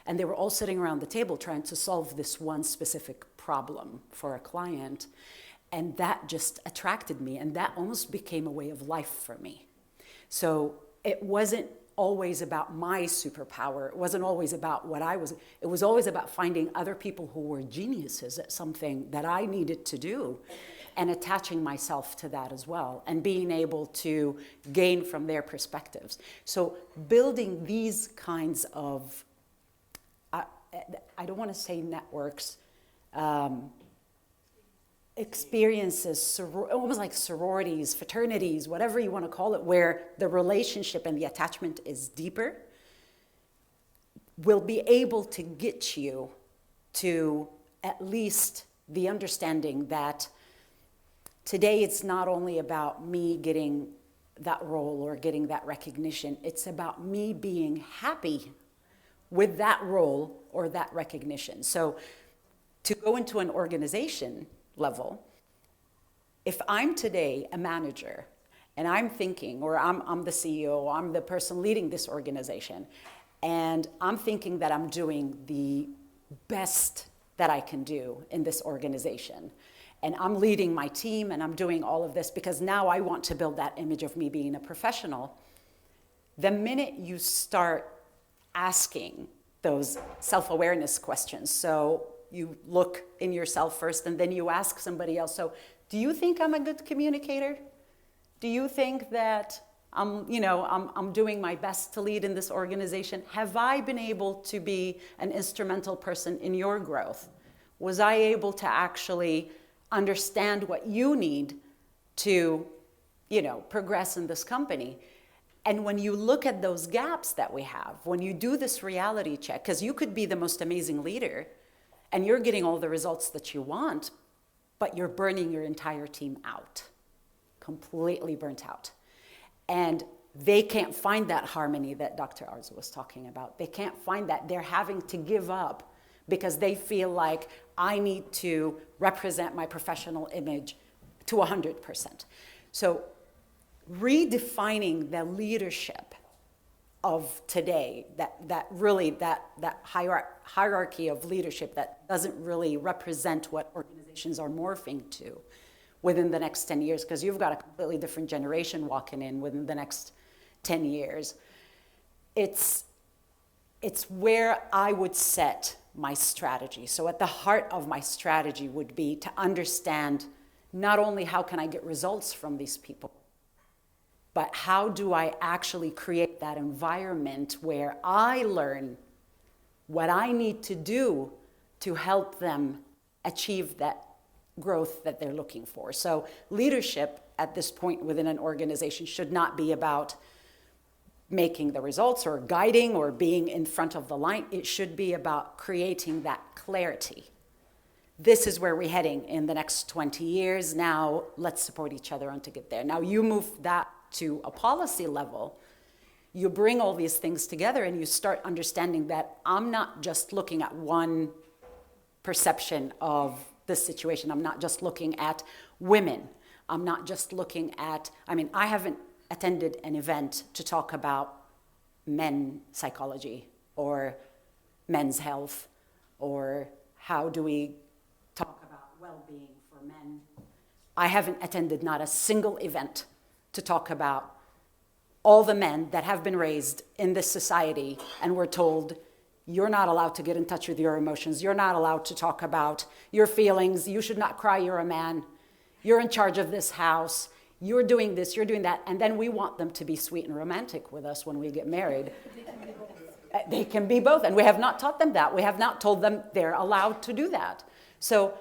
and they were all sitting around the table trying to solve this one specific problem for a client, and that just attracted me, and that almost became a way of life for me. So it wasn't always about my superpower. It wasn't always about what I was. It was always about finding other people who were geniuses at something that I needed to do and attaching myself to that as well and being able to gain from their perspectives. So building these kinds of, I don't want to say networks, experiences, almost like sororities, fraternities, whatever you want to call it, where the relationship and the attachment is deeper, will be able to get you to at least the understanding that today it's not only about me getting that role or getting that recognition, it's about me being happy with that role or that recognition. So to go into an organization level, if I'm today a manager and I'm thinking, or I'm the CEO, I'm the person leading this organization, and I'm thinking that I'm doing the best that I can do in this organization, and I'm leading my team and I'm doing all of this because now I want to build that image of me being a professional, the minute you start asking those self-awareness questions, so you look in yourself first and then you ask somebody else, so do you think I'm a good communicator? Do you think that I'm doing my best to lead in this organization? Have I been able to be an instrumental person in your growth? Was I able to actually understand what you need to, progress in this company? And when you look at those gaps that we have, when you do this reality check, because you could be the most amazing leader and you're getting all the results that you want, but you're burning your entire team out, completely burnt out. And they can't find that harmony that Dr. Arzu was talking about. They can't find that. They're having to give up because they feel like I need to represent my professional image to 100%. So redefining the leadership of today, that hierarchy of leadership that doesn't really represent what organizations are morphing to within the next 10 years, because you've got a completely different generation walking in within the next 10 years. It's where I would set my strategy. So at the heart of my strategy would be to understand not only how can I get results from these people, but how do I actually create that environment where I learn what I need to do to help them achieve that growth that they're looking for. So leadership at this point within an organization should not be about making the results or guiding or being in front of the line. It should be about creating that clarity. This is where we're heading in the next 20 years. Now let's support each other on to get there. Now you move that to a policy level, you bring all these things together and you start understanding that I'm not just looking at one perception of the situation. I'm not just looking at women. I'm not just looking at, I haven't attended an event to talk about men psychology or men's health or how do we talk about well-being for men. I haven't attended not a single event to talk about all the men that have been raised in this society and were told, you're not allowed to get in touch with your emotions. You're not allowed to talk about your feelings. You should not cry, you're a man. You're in charge of this house. You're doing this, you're doing that. And then we want them to be sweet and romantic with us when we get married. They can be both. And we have not taught them that. We have not told them they're allowed to do that. So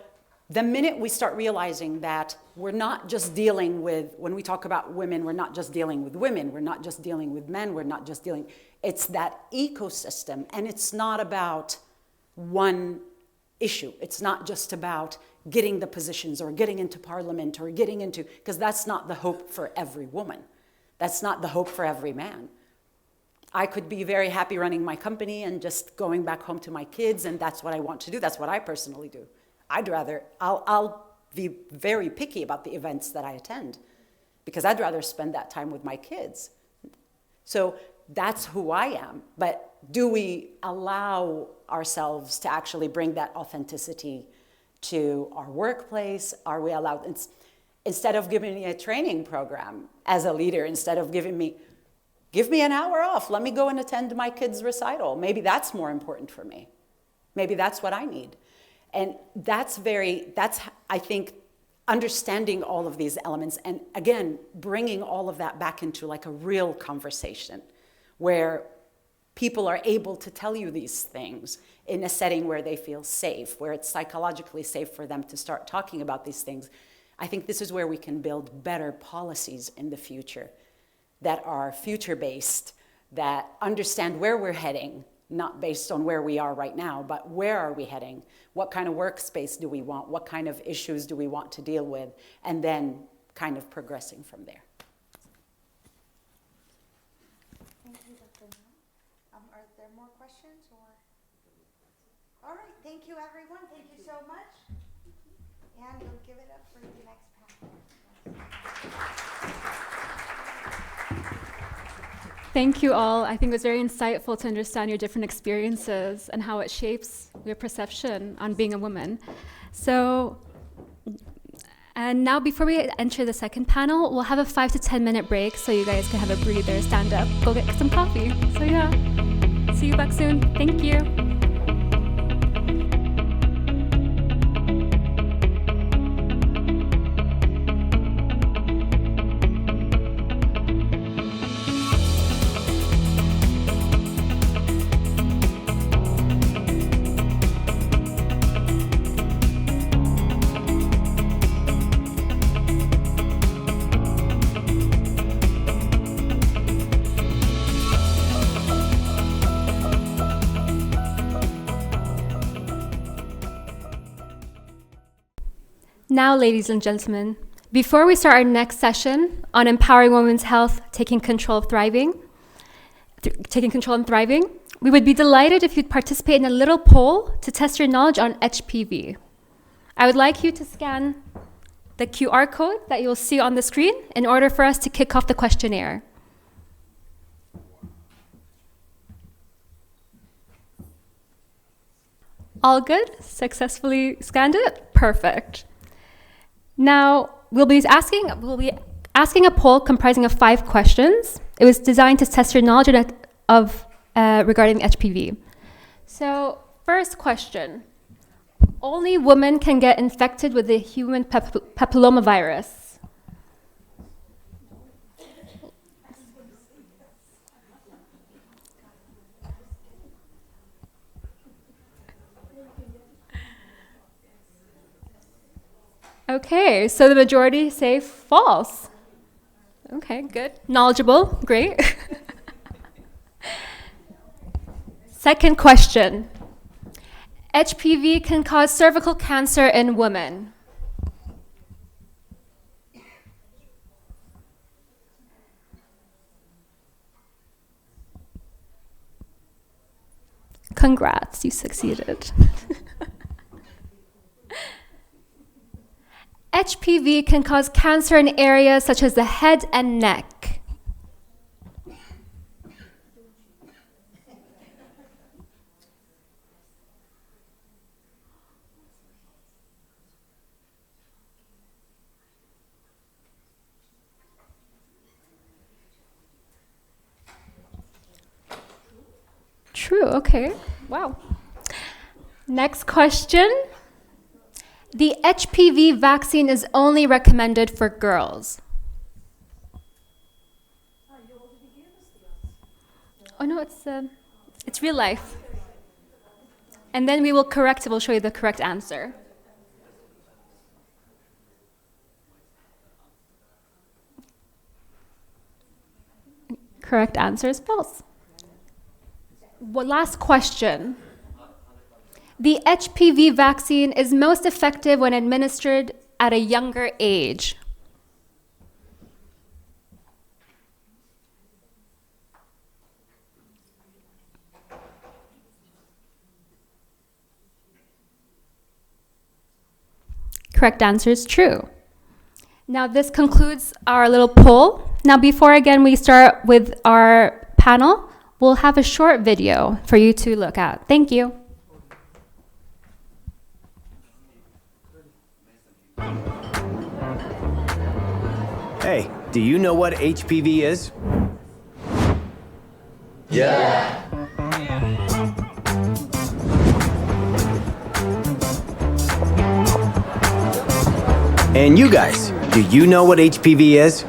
the minute we start realizing that we're not just dealing with, when we talk about women, we're not just dealing with women, we're not just dealing with men, we're not just dealing, it's that ecosystem. And it's not about one issue. It's not just about getting the positions or getting into parliament or getting into, because that's not the hope for every woman. That's not the hope for every man. I could be very happy running my company and just going back home to my kids, and that's what I want to do. That's what I personally do. I'll be very picky about the events that I attend because I'd rather spend that time with my kids. So that's who I am. But do we allow ourselves to actually bring that authenticity to our workplace? Are we allowed, instead of giving me a training program as a leader, instead of give me an hour off, let me go and attend my kids' recital. Maybe that's more important for me. Maybe that's what I need. And that's I think, understanding all of these elements and again, bringing all of that back into like a real conversation where people are able to tell you these things in a setting where they feel safe, where it's psychologically safe for them to start talking about these things. I think this is where we can build better policies in the future that are future-based, that understand where we're heading, not based on where we are right now, but where are we heading? What kind of workspace do we want? What kind of issues do we want to deal with? And then kind of progressing from there. Thank you, Dr. Are there more questions? All right, thank you, everyone. Thank you so much. And we'll give it up for the next panel. Thank you all. I think it was very insightful to understand your different experiences and how it shapes your perception on being a woman. So, and now before we enter the second panel, we'll have a 5 to 10 minute break so you guys can have a breather, stand up, go get some coffee. So yeah, see you back soon. Thank you. Now, ladies and gentlemen, before we start our next session on empowering women's health, taking control and thriving, we would be delighted if you'd participate in a little poll to test your knowledge on HPV. I would like you to scan the QR code that you'll see on the screen in order for us to kick off the questionnaire. All good? Successfully scanned it? Perfect. Now, we'll be asking a poll comprising of 5 questions. It was designed to test your knowledge regarding HPV. So, first question. Only women can get infected with the human papillomavirus. Okay, so the majority say false. Okay, good. Knowledgeable, great. Second question. HPV can cause cervical cancer in women. Congrats, you succeeded. HPV can cause cancer in areas such as the head and neck. True, okay. Wow. Next question. The HPV vaccine is only recommended for girls. Oh no, it's real life. And then we will correct it, we'll show you the correct answer. Correct answer is false. Well, last question. The HPV vaccine is most effective when administered at a younger age. Correct answer is true. Now this concludes our little poll. Now before again we start with our panel, we'll have a short video for you to look at. Thank you. Hey, do you know what HPV is? Yeah. And you guys, do you know what HPV is?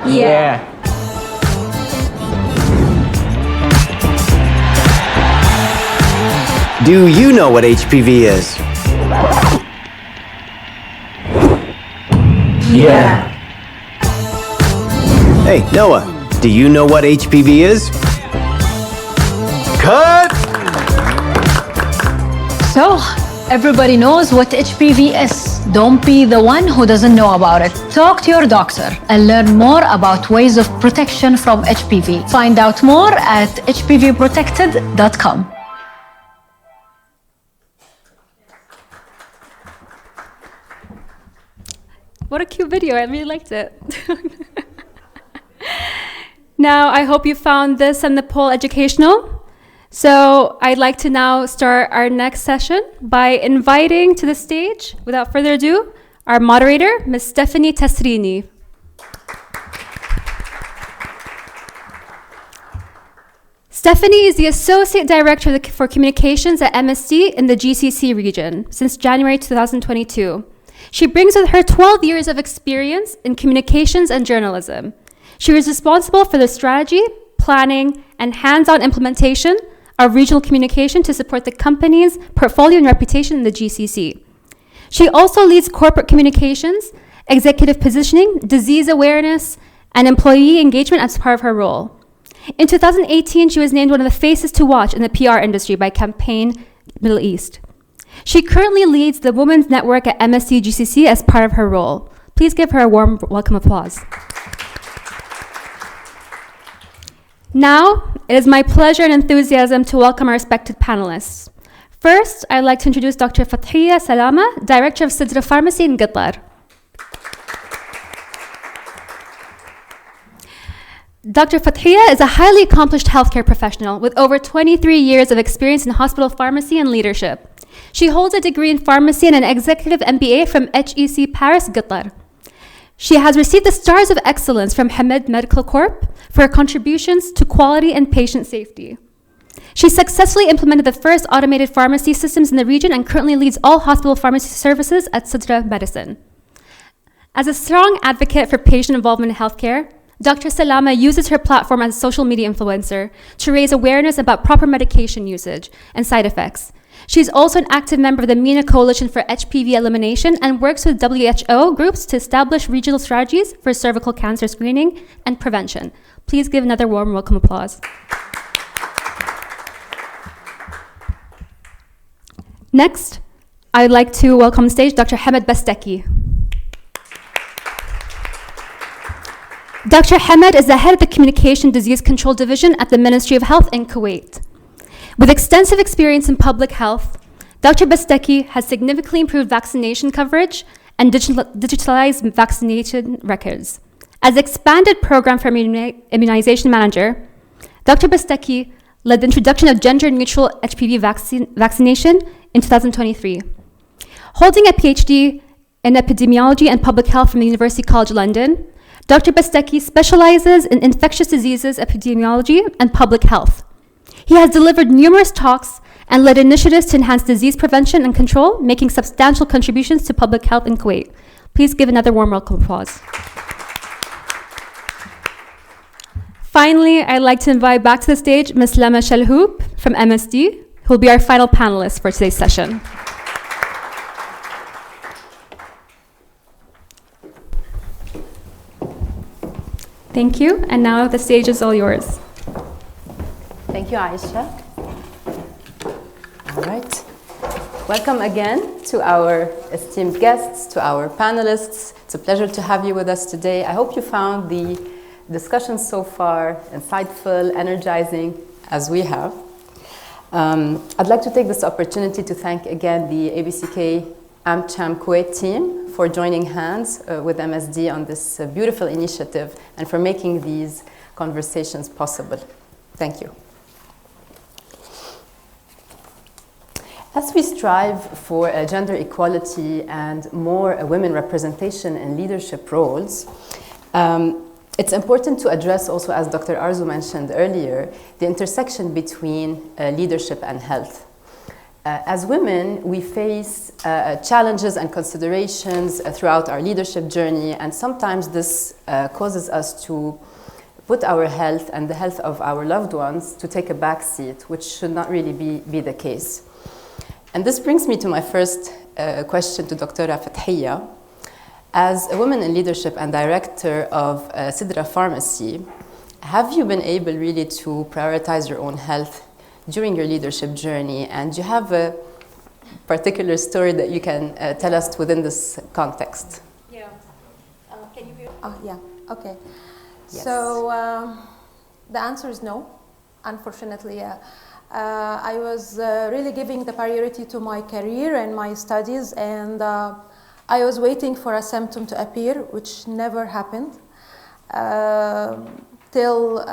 Yeah. Do you know what HPV is? Yeah. Hey, Noah, do you know what HPV is? Cut! So, everybody knows what HPV is. Don't be the one who doesn't know about it. Talk to your doctor and learn more about ways of protection from HPV. Find out more at hpvprotected.com. What a cute video, I really liked it. Now, I hope you found this and the poll educational. So I'd like to now start our next session by inviting to the stage, without further ado, our moderator, Ms. Stephanie Tesrini. Stephanie is the Associate Director for Communications at MSD in the GCC region since January 2022. She brings with her 12 years of experience in communications and journalism. She was responsible for the strategy, planning, and hands-on implementation of regional communication to support the company's portfolio and reputation in the GCC. She also leads corporate communications, executive positioning, disease awareness, and employee engagement as part of her role. In 2018, she was named one of the faces to watch in the PR industry by Campaign Middle East. She currently leads the Women's Network at MSD GCC as part of her role. Please give her a warm welcome applause. Now, it is my pleasure and enthusiasm to welcome our respected panelists. First, I'd like to introduce Dr. Fathiya Salama, Director of Sidra Pharmacy in Qatar. Dr. Fathiya is a highly accomplished healthcare professional with over 23 years of experience in hospital pharmacy and leadership. She holds a degree in pharmacy and an executive MBA from HEC Paris, Qatar. She has received the Stars of Excellence from Hamad Medical Corp for her contributions to quality and patient safety. She successfully implemented the first automated pharmacy systems in the region and currently leads all hospital pharmacy services at Sidra Medicine. As a strong advocate for patient involvement in healthcare, Dr. Salama uses her platform as a social media influencer to raise awareness about proper medication usage and side effects. She is also an active member of the MENA Coalition for HPV Elimination and works with WHO groups to establish regional strategies for cervical cancer screening and prevention. Please give another warm welcome applause. Next, I'd like to welcome on stage Dr. Hamad Basteki. Dr. Hamad is the head of the Communication Disease Control Division at the Ministry of Health in Kuwait. With extensive experience in public health, Dr. Basteki has significantly improved vaccination coverage and digitalized vaccination records. As expanded program for immunization manager, Dr. Basteki led the introduction of gender-neutral HPV vaccination in 2023. Holding a PhD in epidemiology and public health from the University College London, Dr. Basteki specializes in infectious diseases epidemiology and public health. He has delivered numerous talks and led initiatives to enhance disease prevention and control, making substantial contributions to public health in Kuwait. Please give another warm welcome applause. Finally, I'd like to invite back to the stage Ms. Lama Shalhoub from MSD, who will be our final panelist for today's session. Thank you, and now the stage is all yours. Thank you, Aisha. All right. Welcome again to our esteemed guests, to our panelists. It's a pleasure to have you with us today. I hope you found the discussion so far insightful, energizing, as we have. I'd like to take this opportunity to thank again the ABCK AmCham Kuwait team for joining hands with MSD on this beautiful initiative and for making these conversations possible. Thank you. As we strive for gender equality and more women representation in leadership roles, it's important to address also, as Dr. Arzu mentioned earlier, the intersection between leadership and health. As women, we face challenges and considerations throughout our leadership journey, and sometimes this causes us to put our health and the health of our loved ones to take a back seat, which should not really be the case. And this brings me to my first question to Dr. Fathiya. As a woman in leadership and director of Sidra Pharmacy, have you been able really to prioritize your own health during your leadership journey? And do you have a particular story that you can tell us within this context? Yeah. Can you hear? Yeah. Okay. Yes. So the answer is no, unfortunately. I was really giving the priority to my career and my studies, and I was waiting for a symptom to appear, which never happened till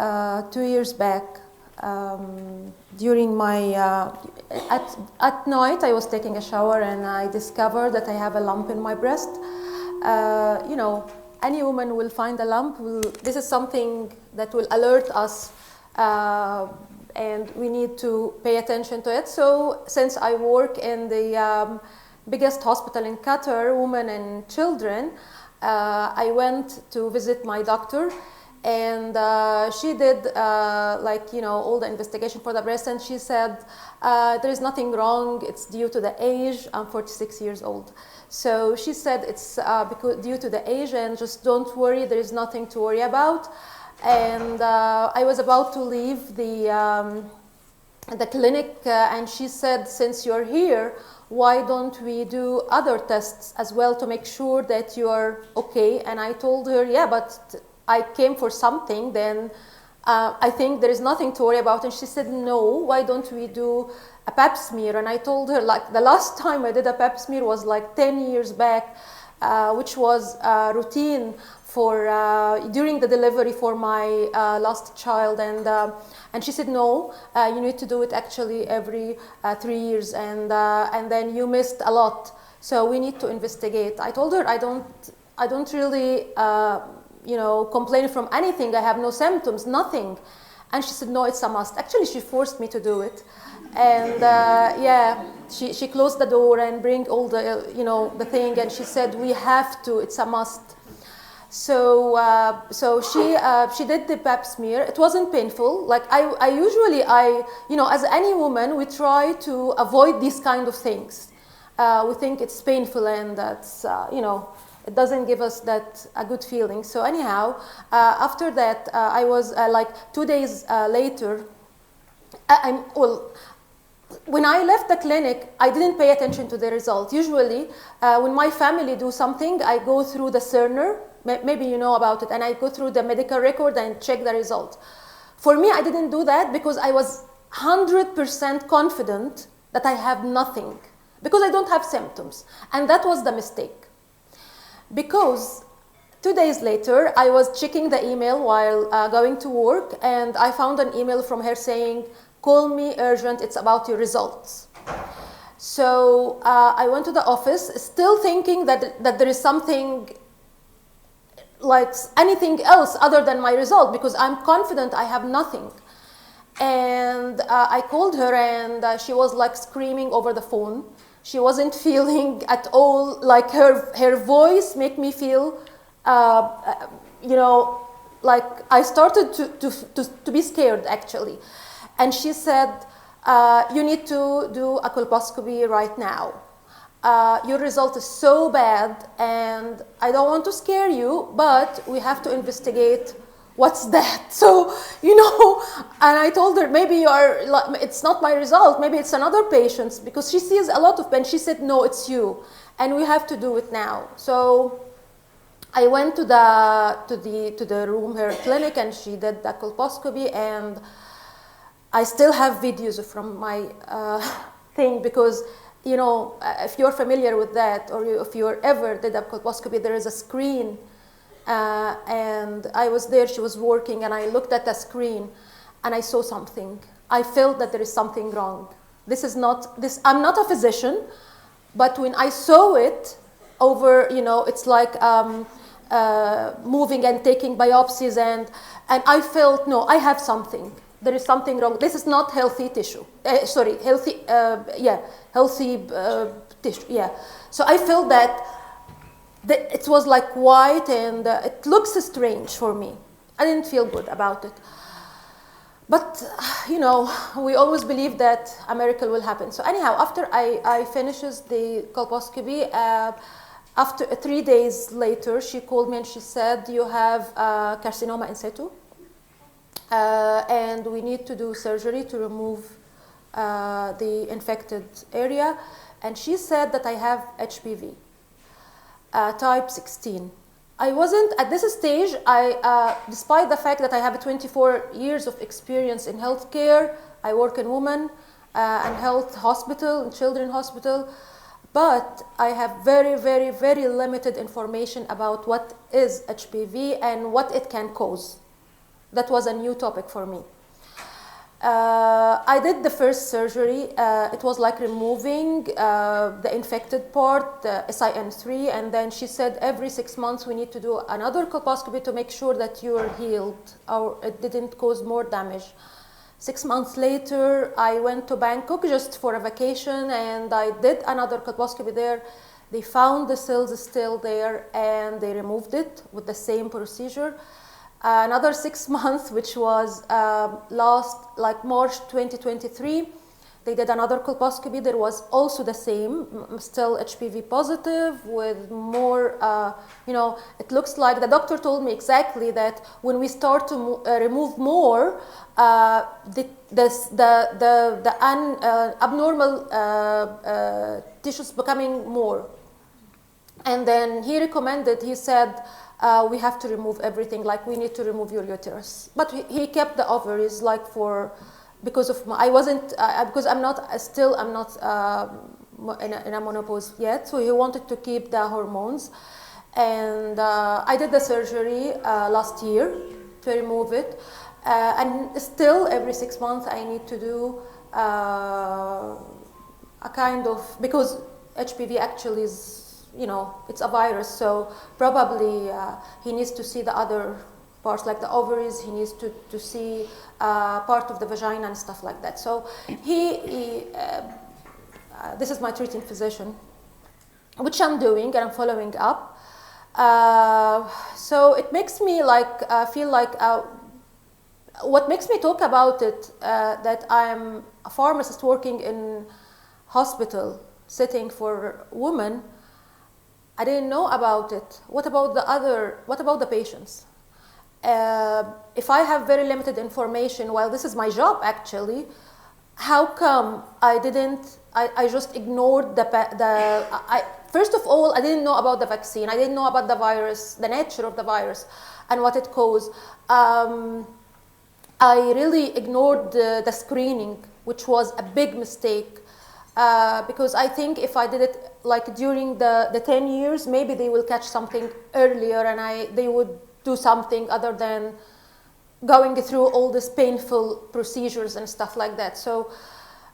2 years back. During my at night, I was taking a shower and I discovered that I have a lump in my breast. You know, any woman will find a lump. This is something that will alert us, and we need to pay attention to it. So, since I work in the biggest hospital in Qatar, women and children, I went to visit my doctor. And she did, like, you know, all the investigation for the breast, and she said, there is nothing wrong, it's due to the age, I'm 46 years old. So she said it's due to the age, and just don't worry, there is nothing to worry about. And I was about to leave the clinic, and she said, since you're here, why don't we do other tests as well to make sure that you're okay? And I told her, yeah, but I came for something, then I think there is nothing to worry about. And she said, no, why don't we do a pap smear? And I told her, like, the last time I did a pap smear was like 10 years back. which was routine for during the delivery for my last child, and she said no, you need to do it actually every 3 years, and then you missed a lot, so we need to investigate. I told her I don't really complain from anything. I have no symptoms, nothing. And she said, no, it's a must. Actually, she forced me to do it. And she closed the door and bring all the, the thing. And she said, we have to, it's a must. So she did the pap smear. It wasn't painful. Like I usually, as any woman, we try to avoid these kind of things. We think it's painful and that's, it doesn't give us a good feeling. So anyhow, after that, I was like 2 days later, when I left the clinic, I didn't pay attention to the result. Usually, when my family do something, I go through the Cerner, maybe you know about it, and I go through the medical record and check the result. For me, I didn't do that because I was 100% confident that I have nothing, because I don't have symptoms. And that was the mistake. Because 2 days later, I was checking the email while going to work, and I found an email from her saying, call me urgent, it's about your results. So I went to the office, still thinking that there is something like anything else other than my result, because I'm confident I have nothing. And I called her, and she was like screaming over the phone. She wasn't feeling at all, like her voice made me feel, like I started to be scared actually. And she said, you need to do a colposcopy right now. Your result is so bad, and I don't want to scare you, but we have to investigate what's that. So, and I told her, maybe it's not my result, maybe it's another patient's, because she sees a lot of pain. She said, no, it's you, and we have to do it now. So I went to the room, her clinic, and she did the colposcopy, and I still have videos from my thing, because if you're familiar with that, or if you ever did a colposcopy, there is a screen. And I was there, she was working, and I looked at the screen and I saw something. I felt that there is something wrong. I'm not a physician, but when I saw it over, it's like moving and taking biopsies, and I felt, no, I have something. There is something wrong. This is not healthy tissue. Healthy tissue, yeah. So I felt that it was like white, and it looks strange for me. I didn't feel good about it. But, we always believe that a miracle will happen. So anyhow, after I finishes the colposcopy, after 3 days later, she called me and she said, you have carcinoma in situ, and we need to do surgery to remove the infected area. And she said that I have HPV. Type 16. I wasn't, at this stage, despite the fact that I have 24 years of experience in healthcare, I work in women and health hospital, and children hospital, but I have very, very, very limited information about what is HPV and what it can cause. That was a new topic for me. I did the first surgery. It was like removing the infected part, the SIN3, and then she said every 6 months we need to do another colposcopy to make sure that you're healed or it didn't cause more damage. 6 months later, I went to Bangkok just for a vacation, and I did another colposcopy there. They found the cells still there, and they removed it with the same procedure. Another 6 months, which was March 2023, they did another colposcopy. There was also the same, still HPV positive with more, it looks like the doctor told me exactly that when we start to remove more, the abnormal tissues becoming more. And then he recommended, he said, we have to remove everything, like we need to remove your uterus. But he kept the ovaries because of because I'm not in a menopause yet, so he wanted to keep the hormones. And I did the surgery last year to remove it. And still, every 6 months, I need to do a kind of, because HPV actually is, it's a virus, so probably he needs to see the other parts, like the ovaries. He needs to see part of the vagina and stuff like that. So this is my treating physician, which I'm doing and I'm following up. So it makes me feel like what makes me talk about it, that I'm a pharmacist working in hospital setting for women. I didn't know about it. What about the patients? If I have very limited information, while this is my job actually, how come I just ignored first of all, I didn't know about the vaccine. I didn't know about the virus, the nature of the virus, and what it caused. I really ignored the screening, which was a big mistake. Because I think if I did it like during the 10 years, maybe they will catch something earlier and they would do something other than going through all these painful procedures and stuff like that. So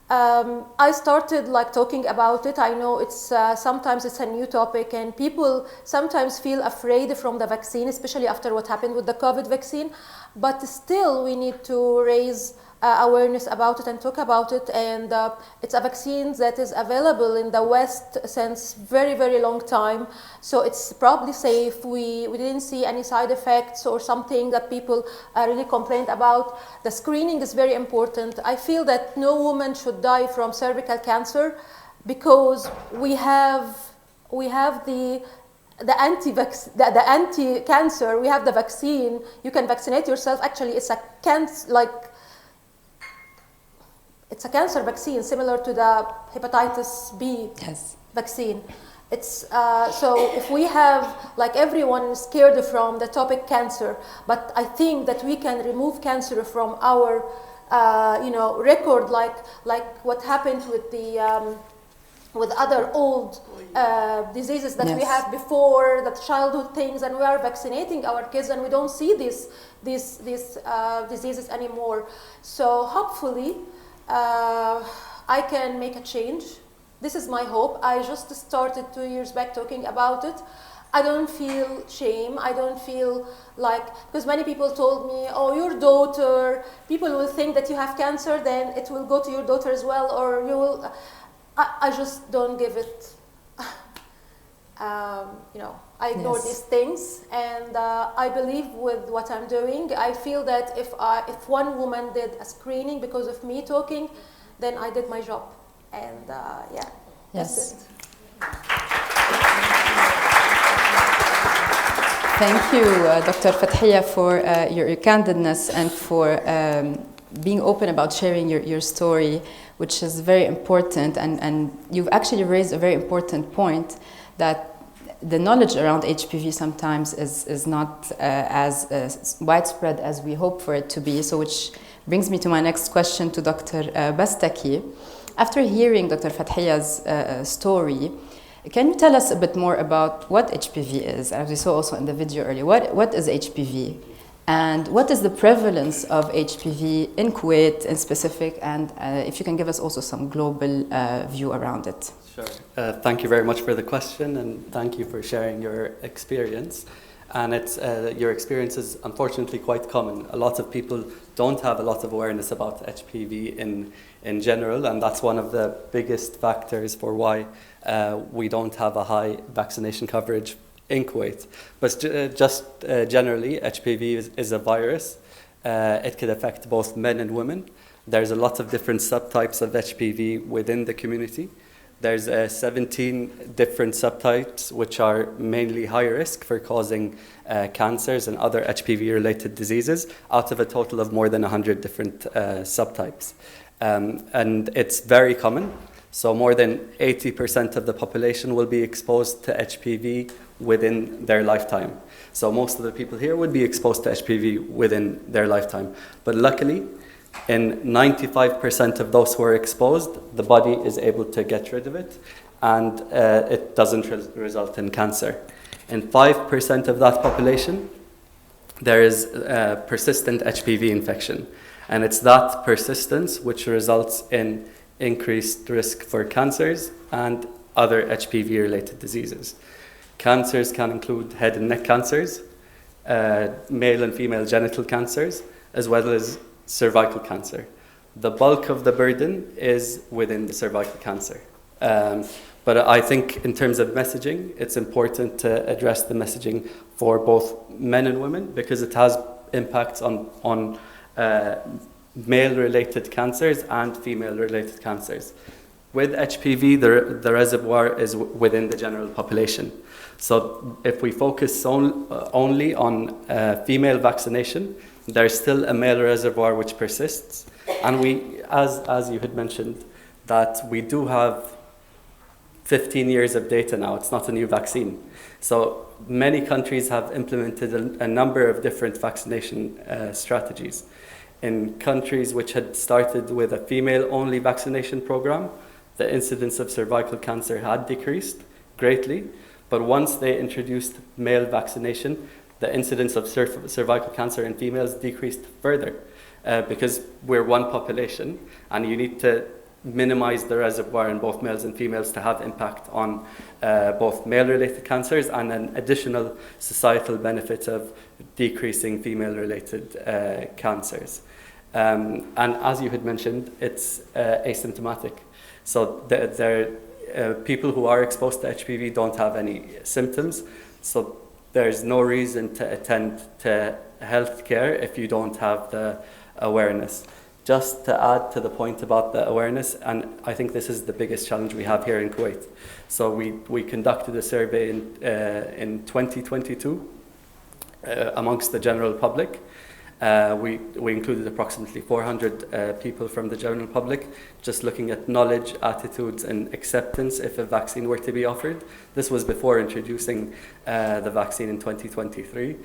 I started talking about it. I know sometimes it's a new topic and people sometimes feel afraid from the vaccine, especially after what happened with the COVID vaccine. But still we need to raise awareness about it and talk about it, and it's a vaccine that is available in the West since very, very long time, so it's probably safe. We didn't see any side effects or something that people really complained about. The screening is very important. I feel that no woman should die from cervical cancer because we have the anti-cancer, we have the vaccine. You can vaccinate yourself. Actually, it's a it's a cancer vaccine similar to the hepatitis B vaccine. It's so if we have everyone scared from the topic cancer, but I think that we can remove cancer from our record, like what happened with the with other old diseases that we had before, the childhood things, and we are vaccinating our kids, and we don't see these diseases anymore. So hopefully, I can make a change. This is my hope. I just started 2 years back talking about it. I don't feel shame. I don't feel because many people told me, oh, your daughter, people will think that you have cancer, then it will go to your daughter as well, or you will. I just don't give it. I ignore these things, and I believe with what I'm doing. I feel that if one woman did a screening because of me talking, then I did my job, and that's it. Thank you, Dr. Fathiya, for your candidness and for being open about sharing your story, which is very important. And you've actually raised a very important point, that the knowledge around HPV sometimes is not as widespread as we hope for it to be. So which brings me to my next question to Dr. Bastaki. After hearing Dr. Fathiya's story, can you tell us a bit more about what HPV is? As we saw also in the video earlier, what is HPV? And what is the prevalence of HPV in Kuwait in specific? And if you can give us also some global view around it. Sure. Thank you very much for the question, and thank you for sharing your experience. And your experience is unfortunately quite common. A lot of people don't have a lot of awareness about HPV in general, and that's one of the biggest factors for why we don't have a high vaccination coverage in Kuwait. But just generally, HPV is a virus. It can affect both men and women. There's a lot of different subtypes of HPV within the community. There's 17 different subtypes, which are mainly high risk for causing cancers and other HPV-related diseases, out of a total of more than 100 different subtypes. And it's very common. So more than 80% of the population will be exposed to HPV within their lifetime. So most of the people here would be exposed to HPV within their lifetime. But luckily, In 95% of those who are exposed, the body is able to get rid of it, and it doesn't result in cancer. In 5% of that population, there is persistent HPV infection, and it's that persistence which results in increased risk for cancers and other HPV-related diseases. Cancers can include head and neck cancers, male and female genital cancers, as well as cervical cancer. The bulk of the burden is within the cervical cancer. But I think in terms of messaging, it's important to address the messaging for both men and women, because it has impacts on male-related cancers and female-related cancers. With HPV, the reservoir is within the general population. So if we focus only on female vaccination, there's still a male reservoir which persists. And we, as you had mentioned, that we do have 15 years of data now. It's not a new vaccine. So many countries have implemented a number of different vaccination strategies. In countries which had started with a female-only vaccination program, the incidence of cervical cancer had decreased greatly. But once they introduced male vaccination, the incidence of cervical cancer in females decreased further, because we're one population, and you need to minimize the reservoir in both males and females to have impact on both male-related cancers and an additional societal benefit of decreasing female-related cancers. And as you had mentioned, it's asymptomatic. So people who are exposed to HPV don't have any symptoms. So there's no reason to attend to healthcare if you don't have the awareness. Just to add to the point about the awareness, and I think this is the biggest challenge we have here in Kuwait. So we conducted a survey in 2022 amongst the general public. We included approximately 400 people from the general public, just looking at knowledge, attitudes, and acceptance if a vaccine were to be offered. This was before introducing the vaccine in 2023.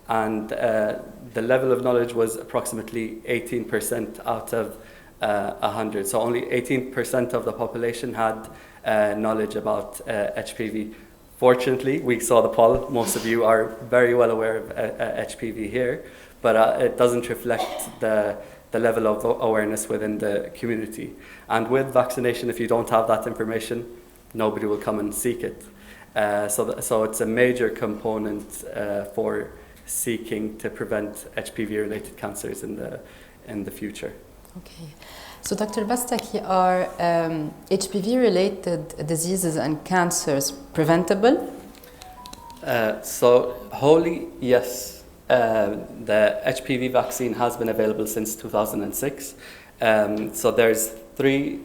And the level of knowledge was approximately 18% out of 100. So only 18% of the population had knowledge about HPV. Fortunately, we saw the poll. Most of you are very well aware of HPV here, but it doesn't reflect the level of awareness within the community. And with vaccination, if you don't have that information, nobody will come and seek it. So it's a major component for seeking to prevent HPV-related cancers in the future. Okay. So Dr. Bastaki, are HPV-related diseases and cancers preventable? So wholly, yes. The HPV vaccine has been available since 2006. So there's 3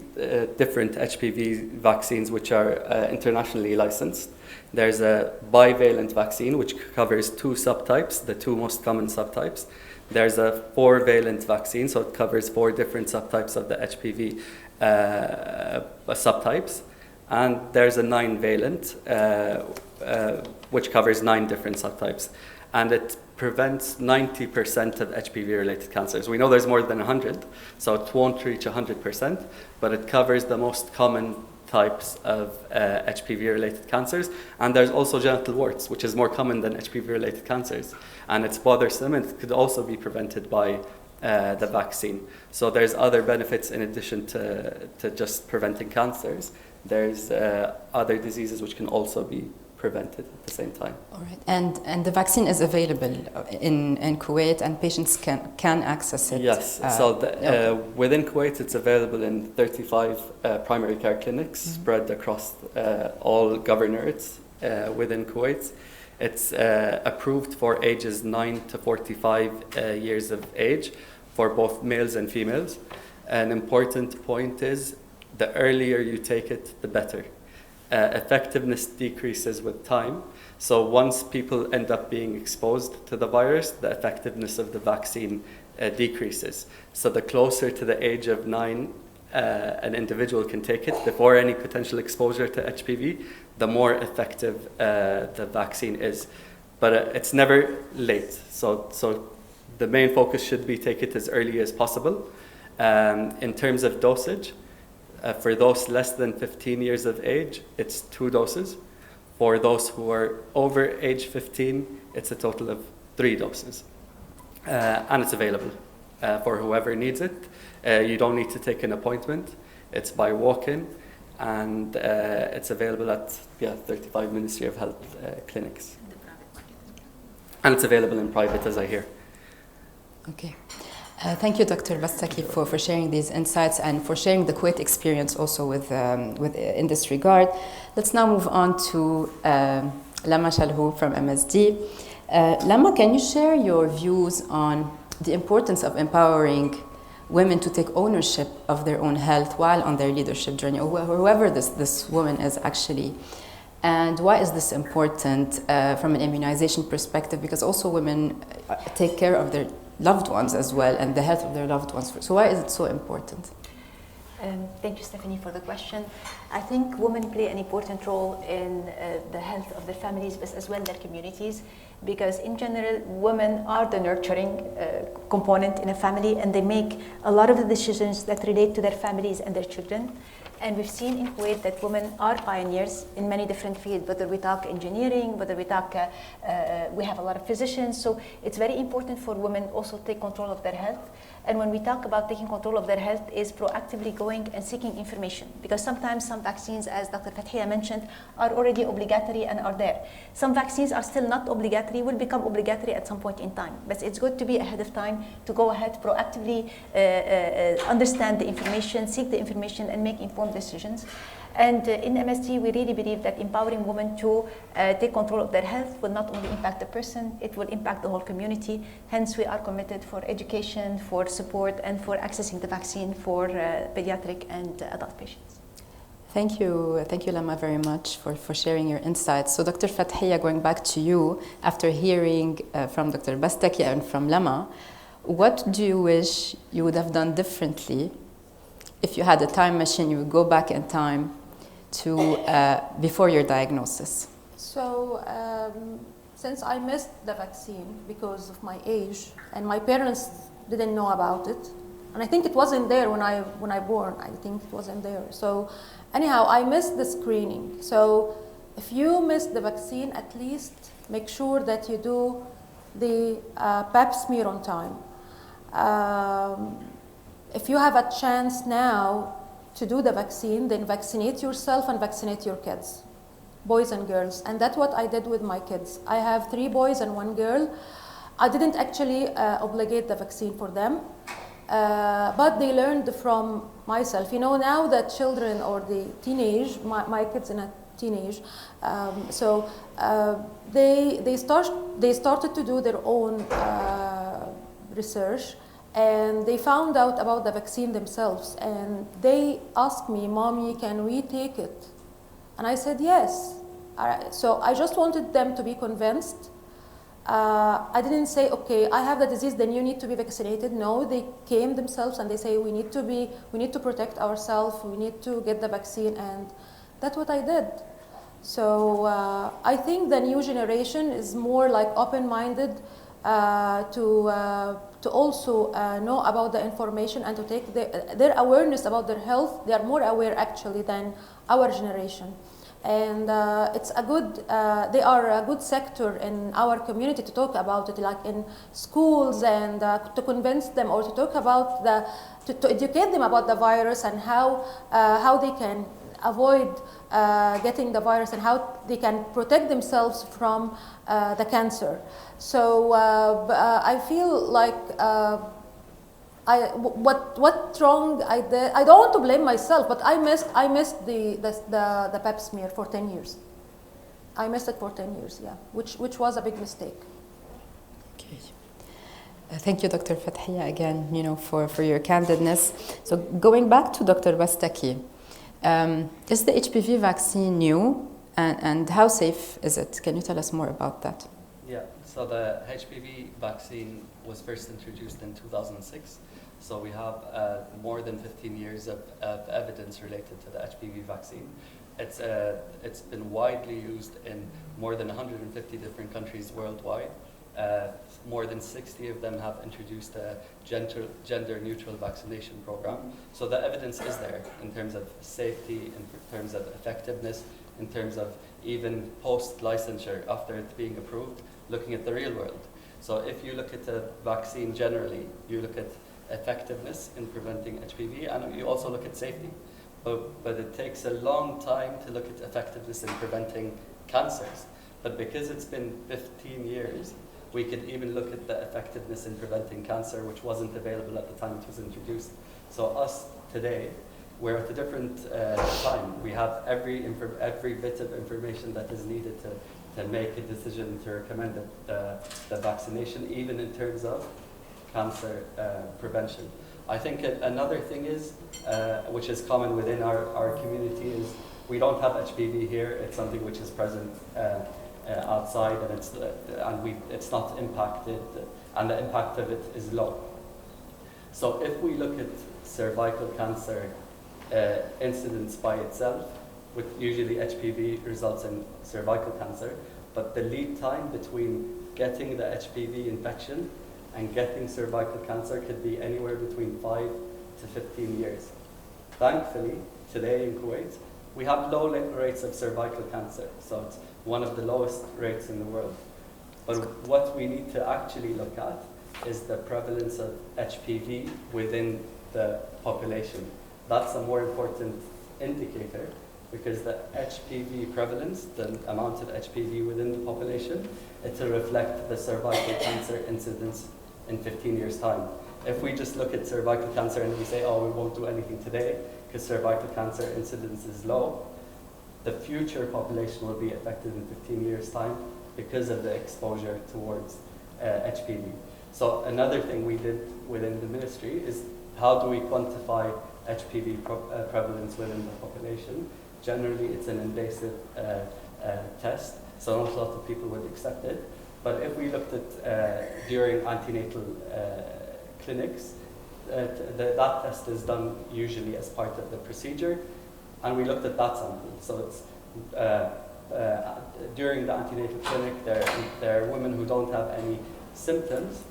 different HPV vaccines which are internationally licensed. There's a bivalent vaccine which covers 2 subtypes, the 2 most common subtypes. There's a 4-valent vaccine, so it covers 4 different subtypes of the HPV subtypes. And there's a 9-valent, which covers 9 different subtypes. And it prevents 90% of HPV-related cancers. We know there's more than 100, so it won't reach 100%, but it covers the most common types of HPV-related cancers. And there's also genital warts, which is more common than HPV-related cancers. And it's bothersome, and it could also be prevented by the vaccine. So there's other benefits in addition to just preventing cancers. There's other diseases which can also be prevented at the same time. All right. And the vaccine is available in Kuwait, and patients can access it? Yes. Within Kuwait, it's available in 35 primary care clinics spread across all governorates within Kuwait. It's approved for ages 9 to 45 years of age for both males and females. An important point is the earlier you take it, the better. Effectiveness decreases with time. So once people end up being exposed to the virus, the effectiveness of the vaccine decreases. So the closer to the age of 9 an individual can take it before any potential exposure to HPV, the more effective the vaccine is. But it's never late. So the main focus should be take it as early as possible. In terms of dosage, for those less than 15 years of age, it's 2 doses. For those who are over age 15, it's a total of 3 doses. And it's available for whoever needs it. You don't need to take an appointment. It's by walk-in, and it's available at 35 Ministry of Health clinics. And it's available in private, as I hear. Okay. Thank you, Dr. Bastaki, for sharing these insights and for sharing the Kuwait experience also in this regard. Let's now move on to Lama Shalhu from MSD. Lama, can you share your views on the importance of empowering women to take ownership of their own health while on their leadership journey, or whoever this woman is actually? And why is this important from an immunization perspective? Because also women take care of their loved ones as well, and the health of their loved ones. So why is it so important? Thank you, Stephanie, for the question. I think women play an important role in the health of their families, but as well their communities, because in general, women are the nurturing component in a family, and they make a lot of the decisions that relate to their families and their children. And we've seen in Kuwait that women are pioneers in many different fields, whether we talk engineering, whether we talk, we have a lot of physicians. So it's very important for women also to take control of their health. And when we talk about taking control of their health, is proactively going and seeking information. Because sometimes some vaccines, as Dr. Fathia mentioned, are already obligatory and are there. Some vaccines are still not obligatory, will become obligatory at some point in time. But it's good to be ahead of time, to go ahead proactively, understand the information, seek the information, and make informed decisions. And in MSD, we really believe that empowering women to take control of their health will not only impact the person, it will impact the whole community. Hence, we are committed for education, for support, and for accessing the vaccine for pediatric and adult patients. Thank you, Lama, very much for sharing your insights. So, Dr. Fathia, going back to you, after hearing from Dr. Bastaki and from Lama, what do you wish you would have done differently? If you had a time machine, you would go back in time to before your diagnosis. So, since I missed the vaccine because of my age, and my parents didn't know about it, and I think it wasn't there when I born. I think it wasn't there. So, anyhow, I missed the screening. So, if you miss the vaccine, at least make sure that you do the Pap smear on time. If you have a chance now to do the vaccine, then vaccinate yourself and vaccinate your kids, boys and girls. And that's what I did with my kids. I have 3 boys and 1 girl. I didn't actually obligate the vaccine for them, but they learned from myself. You know, now that children or the teenage, my kids in a teenage, they started to do their own research. And they found out about the vaccine themselves, and they asked me, "Mommy, can we take it?" And I said, "Yes." So I just wanted them to be convinced. I didn't say, "Okay, I have the disease, then you need to be vaccinated." No, they came themselves and they say, we need to protect ourselves, we need to get the vaccine, and that's what I did. So I think the new generation is more like open-minded to also know about the information and to take their awareness about their health. They are more aware actually than our generation, and it's a good. They are a good sector in our community to talk about it, like in schools, and to convince them or to talk about to educate them about the virus and how they can avoid getting the virus and how they can protect themselves from the cancer. So I feel like what wrong I did. I don't want to blame myself, but I missed the Pap smear for 10 years. I missed it for 10 years, yeah, which was a big mistake. Okay. Thank you, Dr. Fathia, again, for your candidness. So going back to Dr. Bastaki, is the HPV vaccine new, and how safe is it? Can you tell us more about that? Yeah, so the HPV vaccine was first introduced in 2006. So we have more than 15 years of evidence related to the HPV vaccine. It's been widely used in more than 150 different countries worldwide. More than 60 of them have introduced a gender-neutral vaccination program. So the evidence is there in terms of safety, in terms of effectiveness, in terms of even post-licensure after it being approved, looking at the real world. So if you look at the vaccine generally, you look at effectiveness in preventing HPV, and you also look at safety. But it takes a long time to look at effectiveness in preventing cancers. But because it's been 15 years, we could even look at the effectiveness in preventing cancer, which wasn't available at the time it was introduced. So us today, we're at a different time. We have every bit of information that is needed to make a decision to recommend the vaccination, even in terms of cancer prevention. I think another thing is, which is common within our community, is we don't have HPV here. It's something which is present outside, and it's not impacted, and the impact of it is low. So if we look at cervical cancer incidence by itself, with usually HPV results in cervical cancer, but the lead time between getting the HPV infection and getting cervical cancer could be anywhere between 5 to 15 years. Thankfully, today in Kuwait, we have low rates of cervical cancer, so it's one of the lowest rates in the world. But what we need to actually look at is the prevalence of HPV within the population. That's a more important indicator, because the HPV prevalence, the amount of HPV within the population, it will reflect the cervical cancer incidence in 15 years' time. If we just look at cervical cancer and we say, oh, we won't do anything today because cervical cancer incidence is low, the future population will be affected in 15 years' time because of the exposure towards HPV. So another thing we did within the ministry is, how do we quantify HPV prevalence within the population? Generally, it's an invasive test, so not a lot of people would accept it. But if we looked at during antenatal clinics, that test is done usually as part of the procedure, and we looked at that sample. So it's during the antenatal clinic, there are women who don't have any symptoms.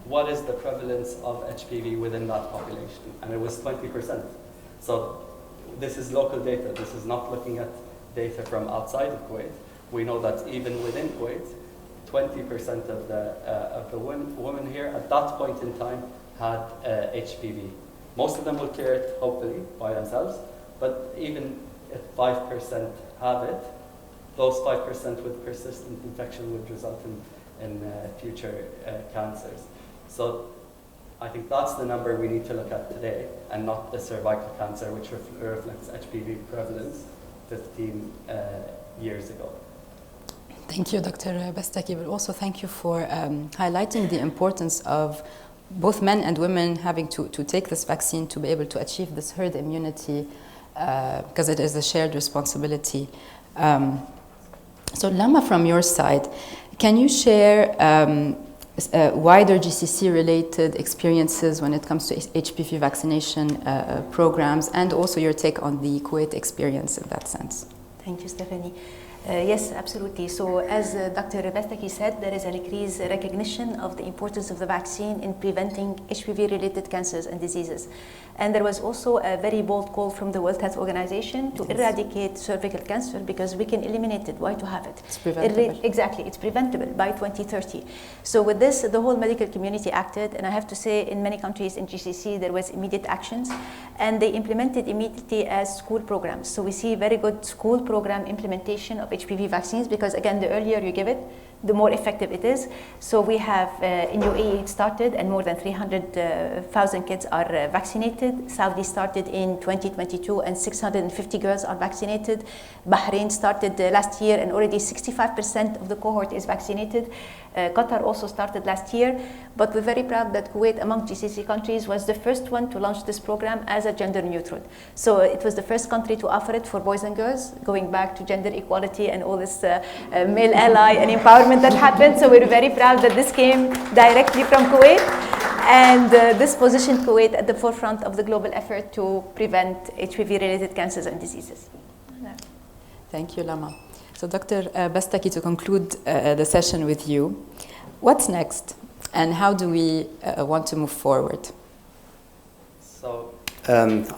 What is the prevalence of HPV within that population? And it was 20%. So this is local data. This is not looking at data from outside of Kuwait. We know that even within Kuwait, 20% of the women here at that point in time had HPV. Most of them will clear it, hopefully, by themselves. But even if 5% have it, those 5% with persistent infection would result in future cancers. So I think that's the number we need to look at today, and not the cervical cancer, which reflects HPV prevalence 15 years ago. Thank you, Dr. Bestaki, but also thank you for highlighting the importance of both men and women having to take this vaccine to be able to achieve this herd immunity, because it is a shared responsibility. So Lama, from your side, can you share wider GCC-related experiences when it comes to HPV vaccination programs, and also your take on the Kuwait experience in that sense? Thank you, Stephanie. Yes, absolutely. So as Dr. Bestaki said, there is an increased recognition of the importance of the vaccine in preventing HPV-related cancers and diseases. And there was also a very bold call from the World Health Organization to eradicate cervical cancer, because we can eliminate it. Why to have it? It's preventable. Exactly, it's preventable by 2030. So with this, the whole medical community acted, and I have to say, in many countries in GCC, there was immediate actions, and they implemented immediately as school programs. So we see very good school program implementation of HPV vaccines, because again, the earlier you give it, the more effective it is. So we have in UAE it started, and more than 300,000 kids are vaccinated. Saudi started in 2022, and 650 girls are vaccinated. Bahrain started last year, and already 65% of the cohort is vaccinated. Qatar also started last year, but we're very proud that Kuwait, among GCC countries, was the first one to launch this program as a gender neutral. So it was the first country to offer it for boys and girls, going back to gender equality and all this male ally and empowerment that happened. So we're very proud that this came directly from Kuwait, and this positioned Kuwait at the forefront of the global effort to prevent HPV-related cancers and diseases. Thank you, Lama. So Dr. Bestaki, to conclude the session with you, what's next, and how do we want to move forward? So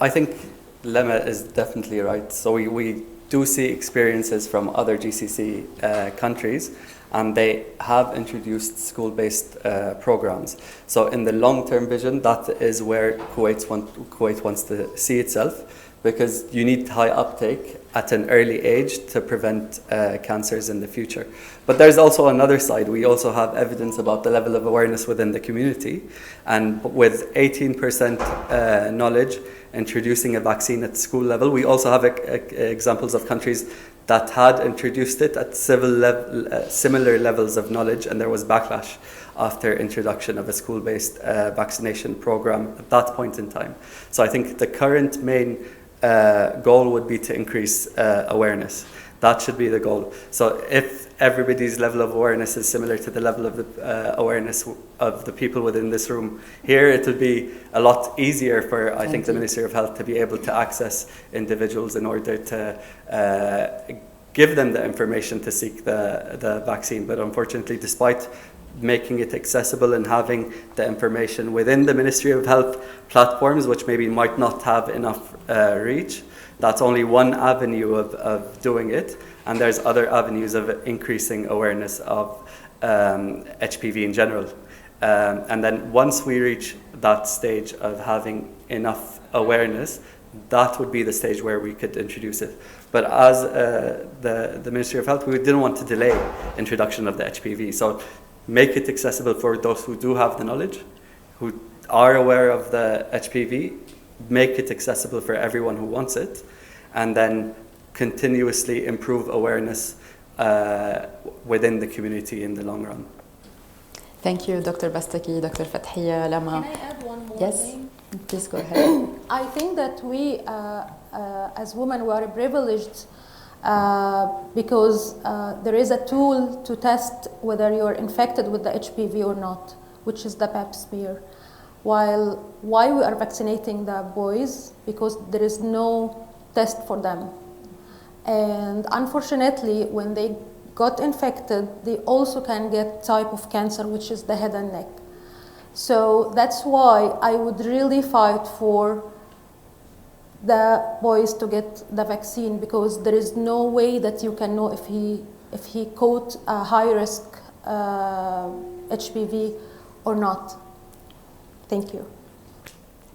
I think Lema is definitely right. So we do see experiences from other GCC countries, and they have introduced school-based programs. So in the long-term vision, that is where Kuwait wants to see itself, because you need high uptake at an early age to prevent cancers in the future. But there's also another side. We also have evidence about the level of awareness within the community, and with 18% knowledge introducing a vaccine at school level, we also have examples of countries that had introduced it at similar levels of knowledge, and there was backlash after introduction of a school-based vaccination program at that point in time. So I think the current main goal would be to increase awareness. That should be the goal. So if everybody's level of awareness is similar to the level of the awareness of the people within this room here, it would be a lot easier for, I think, the Ministry of Health to be able to access individuals in order to give them the information to seek the vaccine. But unfortunately, despite making it accessible and having the information within the Ministry of Health platforms, which maybe might not have enough reach, that's only one avenue of doing it. And there's other avenues of increasing awareness of HPV in general. And then once we reach that stage of having enough awareness, that would be the stage where we could introduce it. But as the Ministry of Health, we didn't want to delay introduction of the HPV. So make it accessible for those who do have the knowledge, who are aware of the HPV, make it accessible for everyone who wants it, and then continuously improve awareness within the community in the long run. Thank you, Dr. Bastaki, Dr. Fathiya, Lama. Can I add one more thing? Please go ahead. I think that we, as women, we are privileged because there is a tool to test whether you are infected with the HPV or not, which is the pap smear. Why we are vaccinating the boys? Because there is no test for them. And unfortunately, when they got infected, they also can get type of cancer, which is the head and neck. So that's why I would really fight for the boys to get the vaccine, because there is no way that you can know if he caught a high risk HPV or not. Thank you.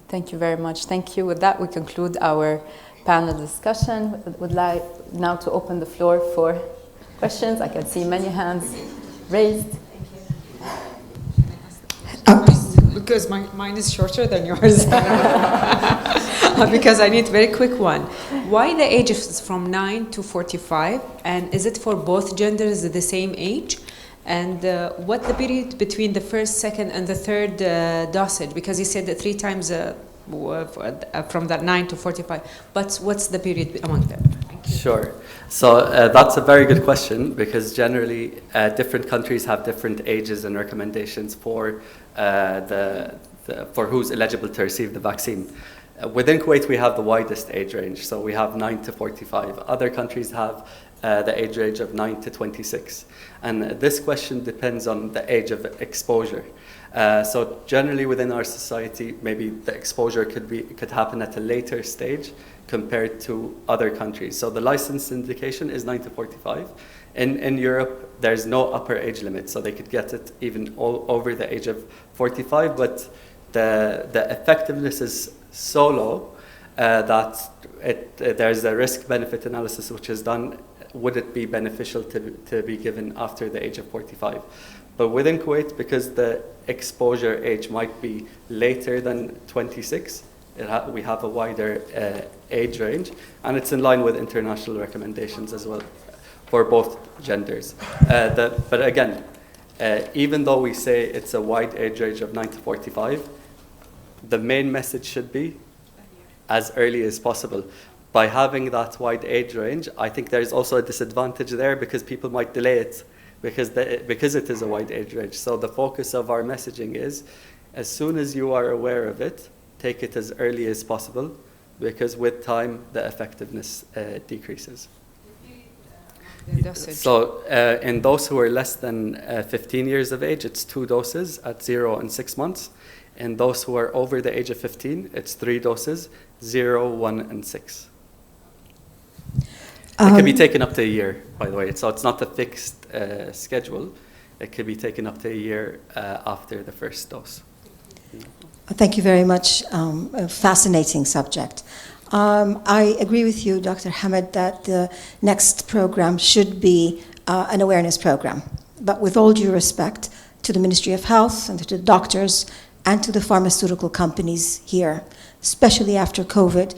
Thank you very much. Thank you. With that, we conclude our panel discussion. Would like now to open the floor for questions. I can see many hands raised. Because mine is shorter than yours. Because I need a very quick one. Why the age is from 9 to 45? And is it for both genders the same age? And what the period between the first, second, and the third dosage? Because you said that 3 times from that 9 to 45. But what's the period among them? Sure. So that's a very good question, because generally different countries have different ages and recommendations for for who's eligible to receive the vaccine. Within Kuwait, we have the widest age range, so we have 9 to 45. Other countries have the age range of 9 to 26. And this question depends on the age of exposure. So generally within our society, maybe the exposure could happen at a later stage compared to other countries. So the licensed indication is 9 to 45. In Europe, there's no upper age limit, so they could get it even over the age of 45, but the effectiveness is so low that there's a risk-benefit analysis which is done. Would it be beneficial to be given after the age of 45? But within Kuwait, because the exposure age might be later than 26, we have a wider age range, and it's in line with international recommendations as well for both genders. But again, even though we say it's a wide age range of 9 to 45, the main message should be as early as possible. By having that wide age range, I think there's also a disadvantage there, because people might delay it because it is a wide age range. So the focus of our messaging is, as soon as you are aware of it, take it as early as possible, because with time, the effectiveness decreases. Dosage. So in those who are less than 15 years of age, it's 2 doses at 0 and 6 months. In those who are over the age of 15, it's 3 doses, 0, 1, and 6. It can be taken up to a year, by the way. So it's not a fixed schedule. It could be taken up to a year after the first dose. Thank you very much. A fascinating subject. I agree with you, Dr. Hamid, that the next program should be an awareness program. But with all due respect to the Ministry of Health and to the doctors and to the pharmaceutical companies here, especially after COVID,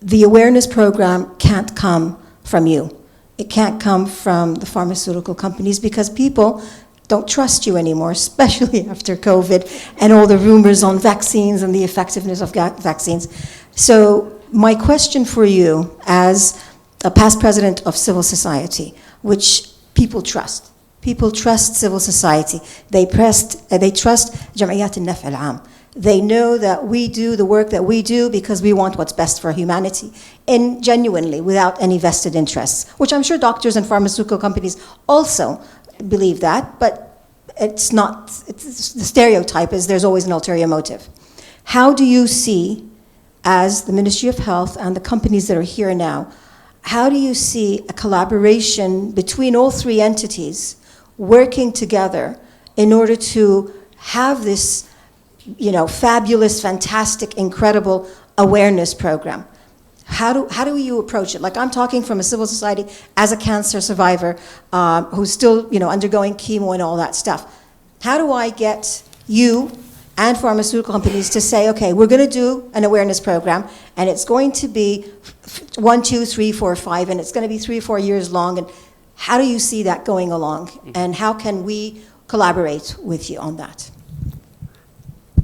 the awareness program can't come from you. It can't come from the pharmaceutical companies because people don't trust you anymore, especially after COVID and all the rumors on vaccines and the effectiveness of vaccines. So my question for you as a past president of civil society, which people trust civil society. They trust جمعيات النفع العام. They know that we do the work that we do because we want what's best for humanity, and genuinely, without any vested interests, which I'm sure doctors and pharmaceutical companies also believe that, but it's not, the stereotype is there's always an ulterior motive. How do you see, as the Ministry of Health and the companies that are here now, how do you see a collaboration between all three entities working together in order to have this fabulous, fantastic, incredible awareness program? How do you approach it? Like, I'm talking from a civil society as a cancer survivor who's still undergoing chemo and all that stuff. How do I get you and pharmaceutical companies to say, okay, we're going to do an awareness program, and it's going to be 1, 2, 3, 4, 5, and it's going to be 3 or 4 years long, and how do you see that going along, and how can we collaborate with you on that?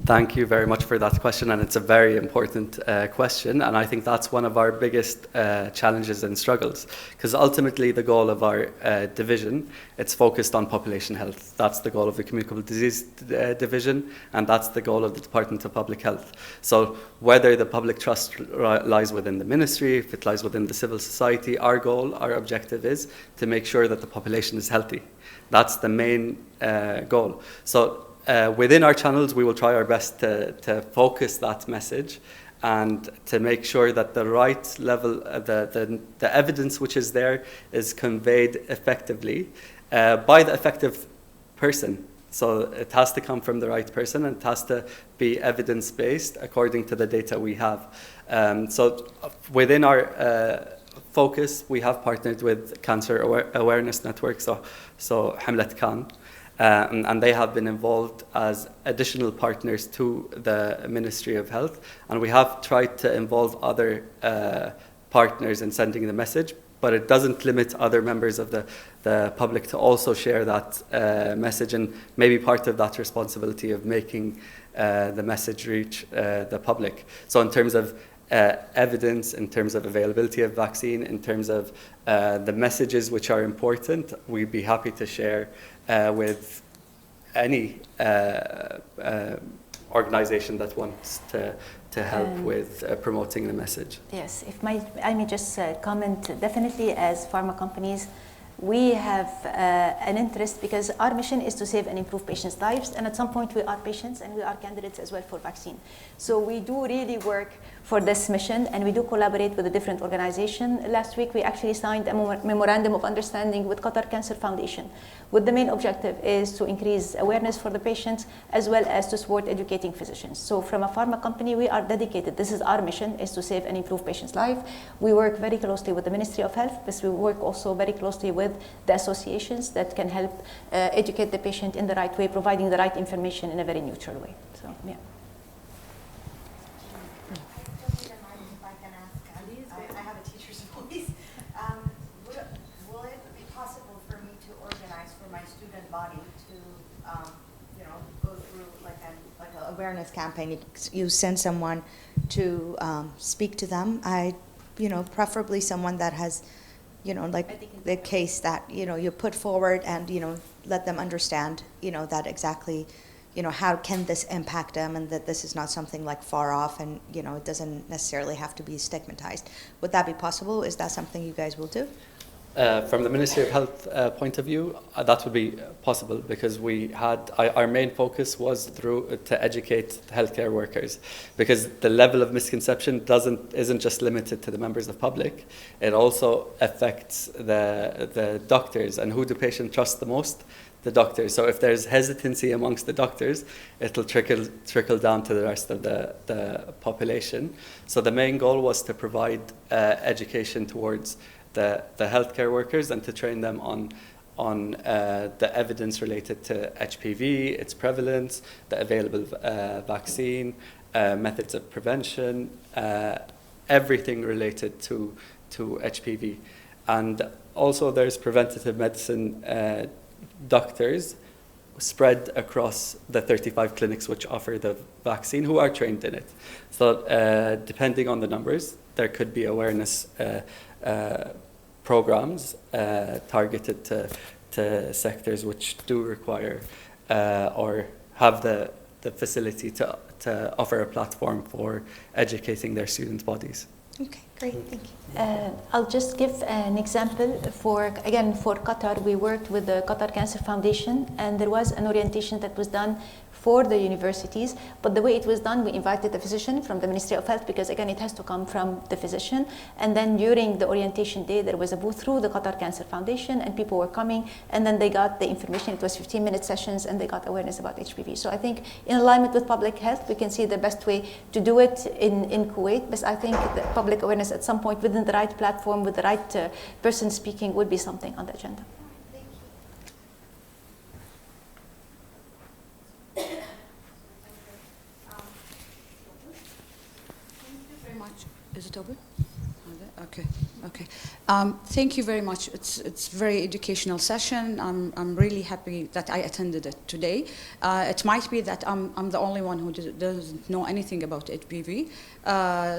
Thank you very much for that question, and it's a very important question, and I think that's one of our biggest challenges and struggles, because ultimately the goal of our division, it's focused on population health. That's the goal of the Communicable Disease Division, and that's the goal of the Department of Public Health. So whether the public trust lies within the ministry, if it lies within the civil society, our goal, our objective is to make sure that the population is healthy. That's the main goal. So within our channels, we will try our best to focus that message and to make sure that the right level, the evidence which is there is conveyed effectively by the effective person. So it has to come from the right person, and it has to be evidence-based according to the data we have. So within our focus, we have partnered with Cancer Awareness Network, so Hamlet Khan. And they have been involved as additional partners to the Ministry of Health. And we have tried to involve other partners in sending the message, but it doesn't limit other members of the public to also share that message, and maybe part of that responsibility of making the message reach the public. So in terms of evidence, in terms of availability of vaccine, in terms of the messages which are important, we'd be happy to share with any organization that wants to help with promoting the message. Yes, if I may just comment, definitely as pharma companies, we have an interest because our mission is to save and improve patients' lives, and at some point we are patients and we are candidates as well for vaccine. So we do really work for this mission, and we do collaborate with a different organization. Last week we actually signed a memorandum of understanding with Qatar Cancer Foundation, with the main objective is to increase awareness for the patients as well as to support educating physicians. So from a pharma company, we are dedicated. This is our mission, is to save and improve patients' lives. We work very closely with the Ministry of Health, but we work also very closely with the associations that can help educate the patient in the right way, providing the right information in a very neutral way. So, yeah. I have a teacher's voice. Will it be possible for me to organize for my student body to, go through like an awareness campaign? You send someone to speak to them. Preferably someone that has, like the case that you put forward, and let them understand, that exactly. How can this impact them, and that this is not something like far off, and it doesn't necessarily have to be stigmatized. Would that be possible? Is that something you guys will do? From the Ministry of Health point of view, that would be possible because we had our main focus was to educate healthcare workers, because the level of misconception isn't just limited to the members of public. It also affects the doctors, and who do patients trust the most? The doctors. So if there's hesitancy amongst the doctors, it'll trickle down to the rest of the population. So the main goal was to provide education towards the healthcare workers and to train them on the evidence related to HPV, its prevalence, the available vaccine, methods of prevention, everything related to HPV. And also there's preventative medicine doctors spread across the 35 clinics which offer the vaccine, who are trained in it. So depending on the numbers, there could be awareness programs targeted to sectors which do require or have the facility to offer a platform for educating their student bodies. Okay, great, thank you. I'll just give an example. For Qatar, we worked with the Qatar Cancer Foundation, and there was an orientation that was done for the universities, but the way it was done, we invited the physician from the Ministry of Health, because again, it has to come from the physician. And then during the orientation day, there was a booth through the Qatar Cancer Foundation, and people were coming, and then they got the information. It was 15-minute sessions, and they got awareness about HPV. So I think in alignment with public health, we can see the best way to do it in Kuwait, but I think the public awareness at some point within the right platform, with the right person speaking, would be something on the agenda. Is it open? Okay. Okay. Thank you very much. It's a very educational session. I'm really happy that I attended it today. It might be that I'm the only one who doesn't know anything about HPV.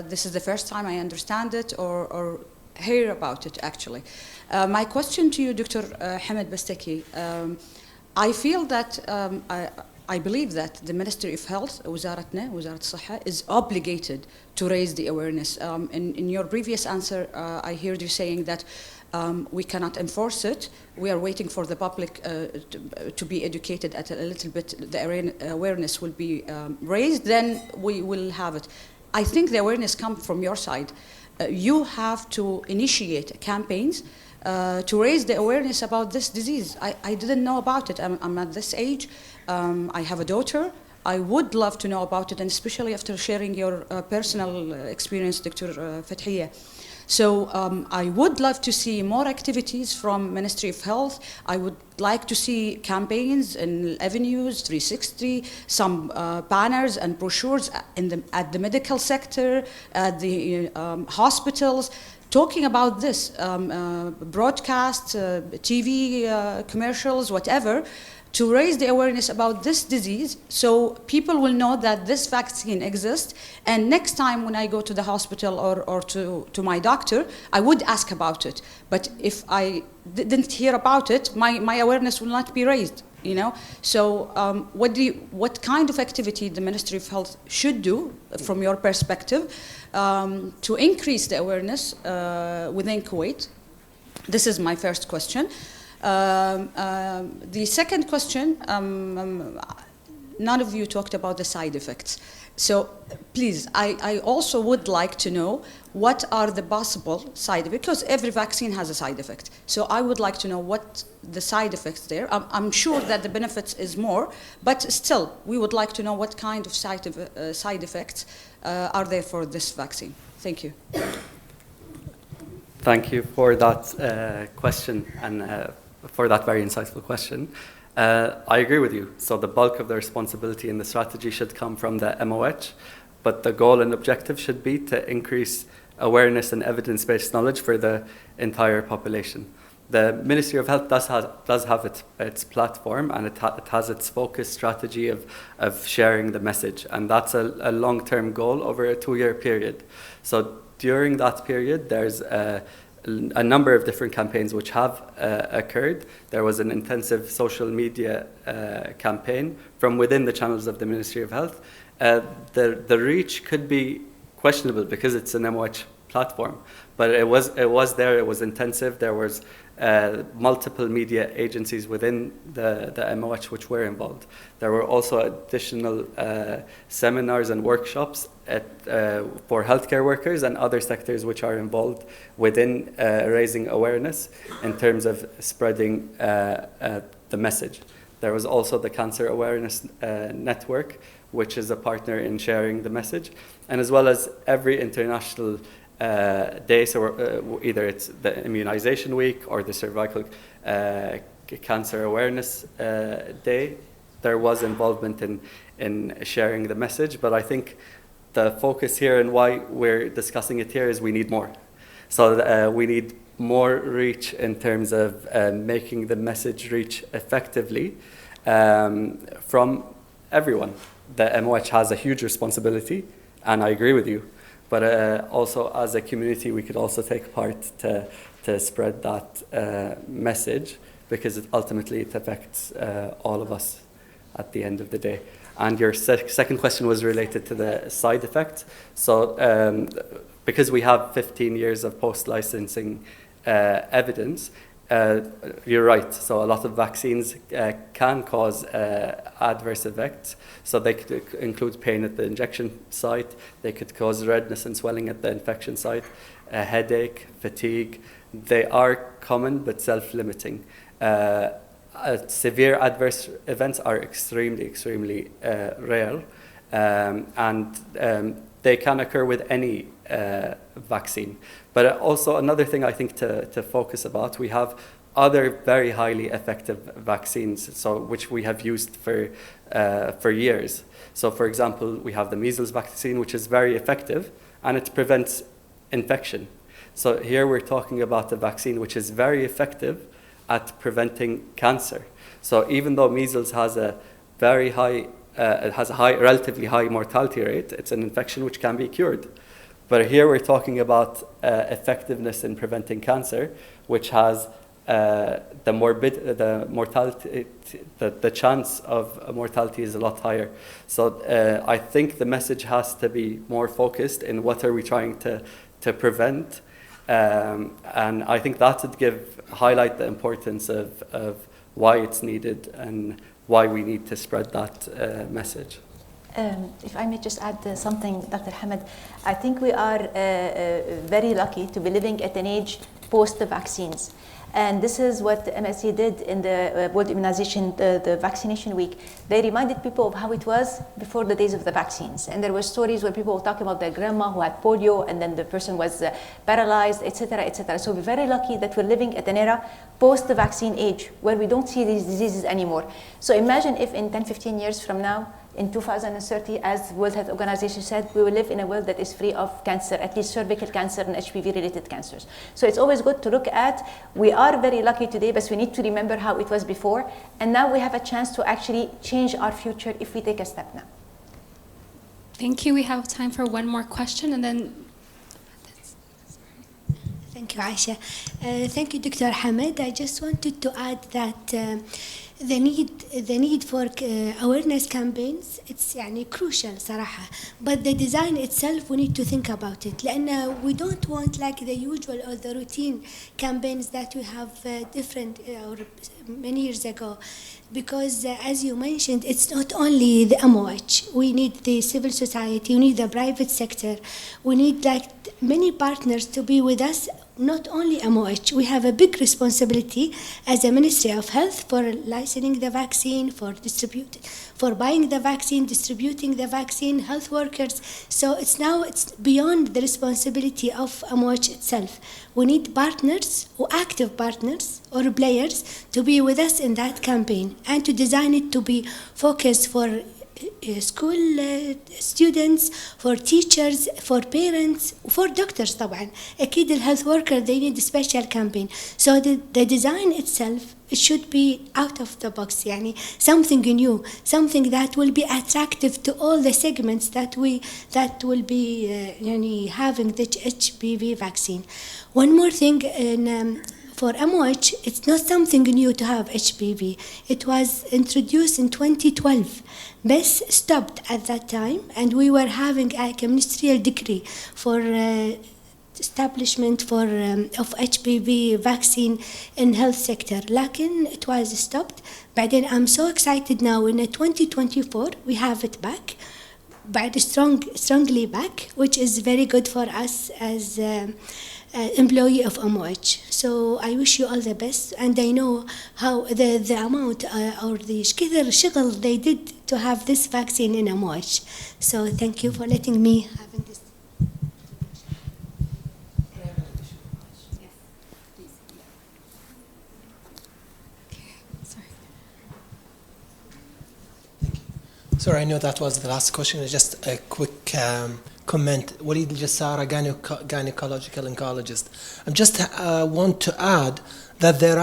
This is the first time I understand it or hear about it, actually. My question to you, Dr. Hamid Bastaki, I feel that I believe that the Ministry of Health, وزارة الصحة, is obligated to raise the awareness. In your previous answer, I heard you saying that we cannot enforce it. We are waiting for the public to be educated at a little bit. The awareness will be raised, then we will have it. I think the awareness comes from your side. You have to initiate campaigns to raise the awareness about this disease. I didn't know about it. I'm at this age. I have a daughter. I would love to know about it, and especially after sharing your personal experience, Dr. Fathia. So I would love to see more activities from Ministry of Health. I would like to see campaigns in avenues, 360, some banners and brochures at the medical sector, at the hospitals, talking about this, broadcast, TV commercials, whatever, to raise the awareness about this disease so people will know that this vaccine exists. And next time when I go to the hospital or to my doctor, I would ask about it. But if I didn't hear about it, my awareness will not be raised, you know? So what kind of activity the Ministry of Health should do from your perspective to increase the awareness within Kuwait? This is my first question. The second question, none of you talked about the side effects. So please, I also would like to know what are the possible side effects, because every vaccine has a side effect. So I would like to know what the side effects there. I'm sure that the benefits is more, but still, we would like to know what kind of side effects are there for this vaccine. Thank you. Thank you for that question and for that very insightful question. I agree with you. So the bulk of the responsibility in the strategy should come from the MOH, but the goal and objective should be to increase awareness and evidence-based knowledge for the entire population. The Ministry of Health does have its platform, and it has its focused strategy of sharing the message, and that's a long-term goal over a 2-year period. So during that period, there's a number of different campaigns which have occurred. There was an intensive social media campaign from within the channels of the Ministry of Health. The reach could be questionable because it's an MOH platform. But it was there. It was intensive. There was multiple media agencies within the MOH which were involved. There were also additional seminars and workshops for healthcare workers and other sectors which are involved within raising awareness in terms of spreading the message. There was also the Cancer Awareness Network, which is a partner in sharing the message, and as well as every international day, so either it's the Immunization Week or the Cervical Cancer Awareness Day, there was involvement in sharing the message. But I think the focus here and why we're discussing it here is we need more. So we need more reach in terms of making the message reach effectively from everyone. The MOH has a huge responsibility, and I agree with you. But also as a community, we could also take part to spread that message, because ultimately it affects all of us at the end of the day. And your second question was related to the side effect. So because we have 15 years of post-licensing evidence, you're right. So a lot of vaccines can cause adverse effects. So they could include pain at the injection site. They could cause redness and swelling at the infection site, headache, fatigue. They are common but self-limiting. Severe adverse events are extremely rare, and they can occur with any vaccine. But also another thing I think to focus about, we have other very highly effective vaccines, so which we have used for years. So for example, we have the measles vaccine, which is very effective, and it prevents infection. So here we're talking about a vaccine which is very effective at preventing cancer. So even though measles has a very high, relatively high mortality rate, it's an infection which can be cured. But here we're talking about effectiveness in preventing cancer, which has the mortality, the chance of mortality is a lot higher. So I think the message has to be more focused in what are we trying to prevent. And I think that would highlight the importance of why it's needed and why we need to spread that message. If I may just add something, Dr. Hamad, I think we are very lucky to be living at an age post the vaccines. And this is what the MSD did in the World Immunization, the Vaccination Week. They reminded people of how it was before the days of the vaccines. And there were stories where people were talking about their grandma who had polio and then the person was paralyzed, etc., etc. So we're very lucky that we're living at an era post the vaccine age where we don't see these diseases anymore. So imagine if in 10, 15 years from now, in 2030, as World Health Organization said, we will live in a world that is free of cancer, at least cervical cancer and HPV-related cancers. So it's always good to look at, we are very lucky today, but we need to remember how it was before. And now we have a chance to actually change our future if we take a step now. Thank you. We have time for one more question, and then... Thank you, Aisha. Thank you, Dr. Hamad. I just wanted to add that the need for awareness campaigns, it's crucial صراحة. But the design itself, we need to think about it. لأن we don't want like the usual or the routine campaigns that we have different or many years ago. Because as you mentioned, it's not only the MOH. We need the civil society, we need the private sector. We need like many partners to be with us, not only MOH. We have a big responsibility as a Ministry of Health for licensing the vaccine, for buying the vaccine, distributing the vaccine, health workers. So it's beyond the responsibility of MOH itself. We need partners, or active partners, or players to be with us in that campaign and to design it to be focused for school students, for teachers, for parents, for doctors طبعا. أكيد الhealth worker they need a special campaign. So the design itself, it should be out of the box, something new, something that will be attractive to all the segments that will be having the HPV vaccine. One more thing, for MOH, it's not something new to have HPV. It was introduced in 2012. BES stopped at that time, and we were having a ministerial decree for establishment for of HPV vaccine in health sector. لكن it was stopped. بعدين I'm so excited now in 2024 we have it back. But strongly back, which is very good for us as employee of MOH. So I wish you all the best, and I know how the amount or the كثر شغل they did to have this vaccine in MOH. So thank you for letting me have this. Sorry, I know that was the last question. Just a quick comment. Walid Al-Jassara, gynecological oncologist. I just want to add that there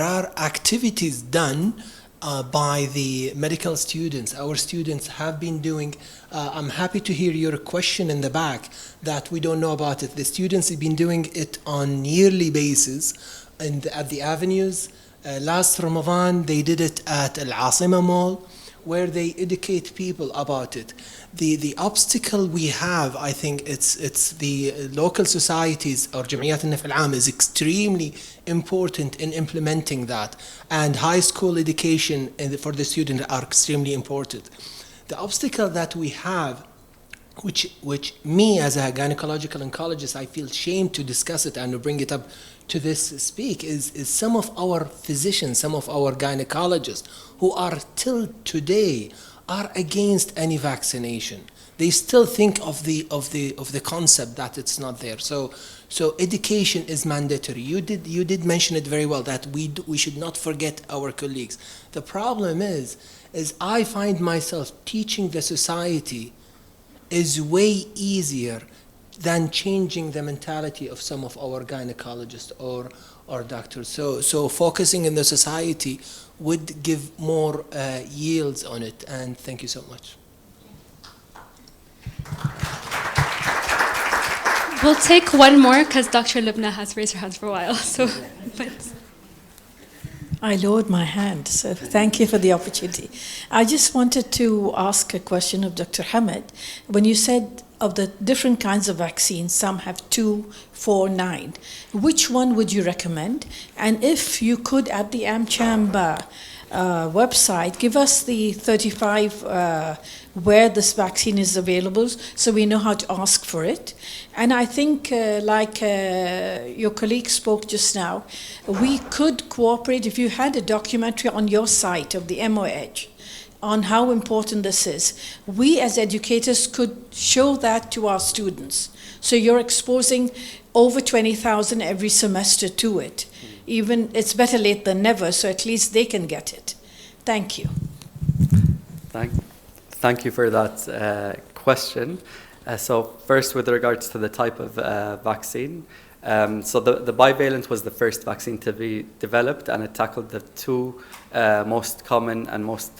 are activities done by the medical students. Our students have been doing. I'm happy to hear your question in the back that we don't know about it. The students have been doing it on yearly basis at the avenues. Last Ramadan, they did it at Al-Asima Mall, where they educate people about it. The obstacle we have, I think it's the local societies or Jam'iyat al-Naf al-Am is extremely important in implementing that. And high school education for the students are extremely important. The obstacle that we have, which me as a gynecological oncologist, I feel ashamed to discuss it and to bring it up to this speak, is some of our physicians, some of our gynecologists who are till today are against any vaccination. They still think of the concept that it's not there. So education is mandatory. You did mention it very well that we should not forget our colleagues. The problem is I find myself teaching the society is way easier than changing the mentality of some of our gynecologists or doctors. So focusing in the society would give more yields on it. And thank you so much. We'll take one more because Dr. Libna has raised her hands for a while. So, I lowered my hand, so thank you for the opportunity. I just wanted to ask a question of Dr. Hamid. When you said of the different kinds of vaccines, some have 2, 4, 9. Which one would you recommend? And if you could, at the AmCham website, give us the 35 where this vaccine is available so we know how to ask for it. And I think, like your colleague spoke just now, we could cooperate if you had a documentary on your site of the MOH on how important this is. We as educators could show that to our students. So you're exposing over 20,000 every semester to it. Even it's better late than never, so at least they can get it. Thank you. Thank you for that question. So first, with regards to the type of vaccine, so the bivalent was the first vaccine to be developed, and it tackled the two most common and most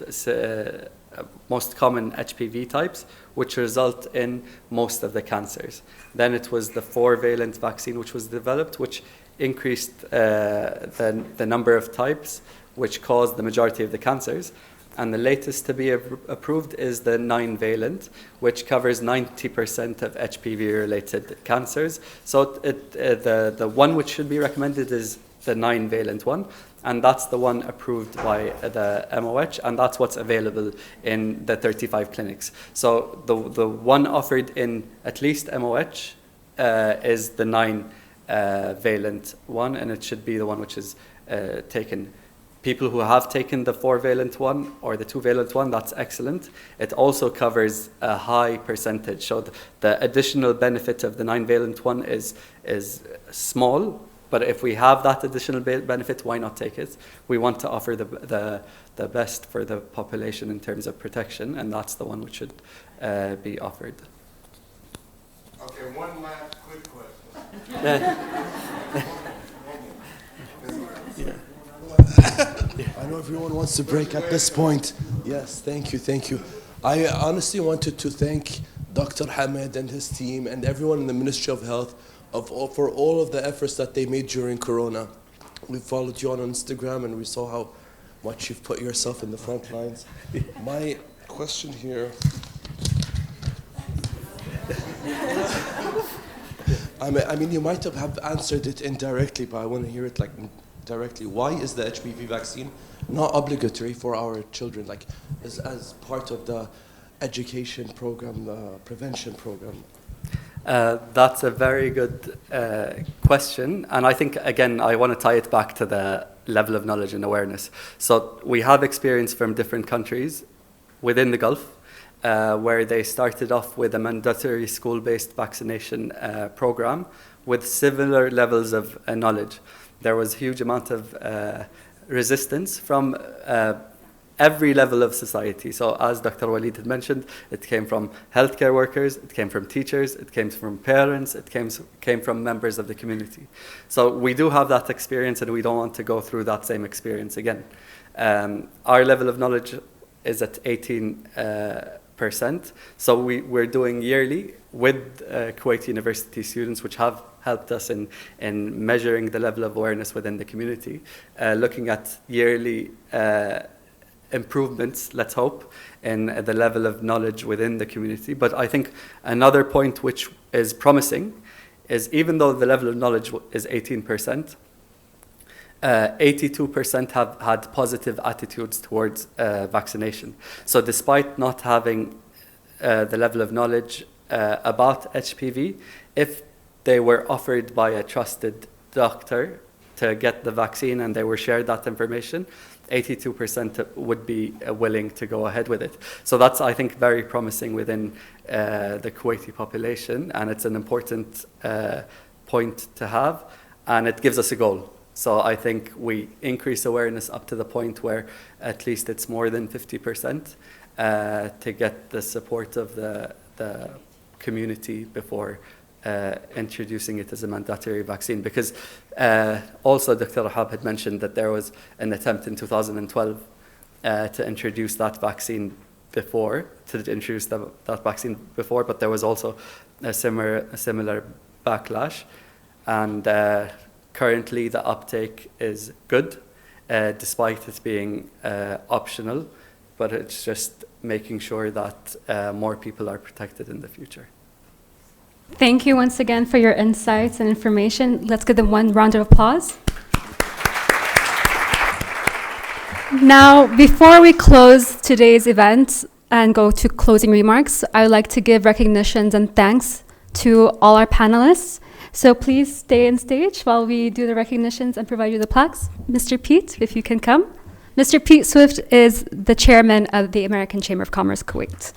common HPV types, which result in most of the cancers. Then it was the 4-valent vaccine which was developed, which increased the number of types, which caused the majority of the cancers. And the latest to be approved is the 9-valent, which covers 90% of HPV-related cancers. So the one which should be recommended is the 9-valent one, and that's the one approved by the MOH, and that's what's available in the 35 clinics. So the one offered in at least MOH is the 9-valent one, and it should be the one which is taken. People who have taken the 4-valent one or the 2-valent one, that's excellent. It also covers a high percentage. So the additional benefit of the 9-valent one is small, but if we have that additional benefit, why not take it? We want to offer the best for the population in terms of protection, and that's the one which should be offered. Okay, one last quick question. I know everyone wants to break at this point. Yes, thank you. I honestly wanted to thank Dr. Hamid and his team and everyone in the Ministry of Health for all of the efforts that they made during Corona. We followed you on Instagram and we saw how much you've put yourself in the front lines. My question here I mean, you might have answered it indirectly, but I want to hear it like directly. Why is the HPV vaccine not obligatory for our children, like as part of the education program, prevention program? That's a very good question. And I think, again, I want to tie it back to the level of knowledge and awareness. So we have experience from different countries within the Gulf, where they started off with a mandatory school-based vaccination program with similar levels of knowledge. There was a huge amount of resistance from every level of society. So as Dr. Walid had mentioned, it came from healthcare workers, it came from teachers, it came from parents, it came from members of the community. So we do have that experience, and we don't want to go through that same experience again. Our level of knowledge is at 18%. So we're doing yearly with Kuwait University students, which have helped us in measuring the level of awareness within the community, looking at yearly improvements, let's hope, in the level of knowledge within the community. But I think another point which is promising is, even though the level of knowledge is 18%, 82% have had positive attitudes towards vaccination. So despite not having the level of knowledge about HPV, if they were offered by a trusted doctor to get the vaccine and they were shared that information, 82% would be willing to go ahead with it. So that's, I think, very promising within the Kuwaiti population, and it's an important point to have, and it gives us a goal. So I think we increase awareness up to the point where at least it's more than 50% to get the support of the community before introducing it as a mandatory vaccine. Because also Dr. Rahab had mentioned that there was an attempt in 2012 to introduce that vaccine before, but there was also a similar backlash. And currently the uptake is good, despite it being optional, but it's just making sure that more people are protected in the future. Thank you once again for your insights and information. Let's give them one round of applause. Now, before we close today's event and go to closing remarks, I would like to give recognitions and thanks to all our panelists. So please stay on stage while we do the recognitions and provide you the plaques. Mr. Pete, if you can come. Mr. Pete Swift is the chairman of the American Chamber of Commerce, Kuwait.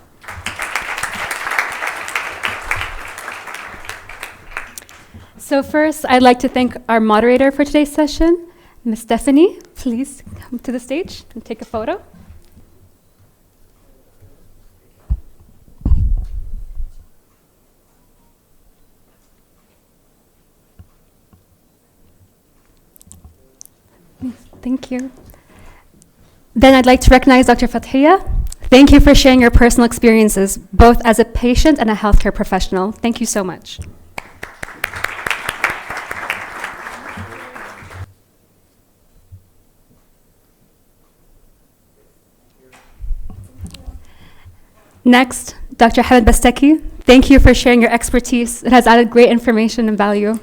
So first, I'd like to thank our moderator for today's session, Ms. Stephanie. Please come to the stage and take a photo. Thank you. Then I'd like to recognize Dr. Fathia. Thank you for sharing your personal experiences, both as a patient and a healthcare professional. Thank you so much. Next, Dr. Hamid Basteki. Thank you for sharing your expertise. It has added great information and value.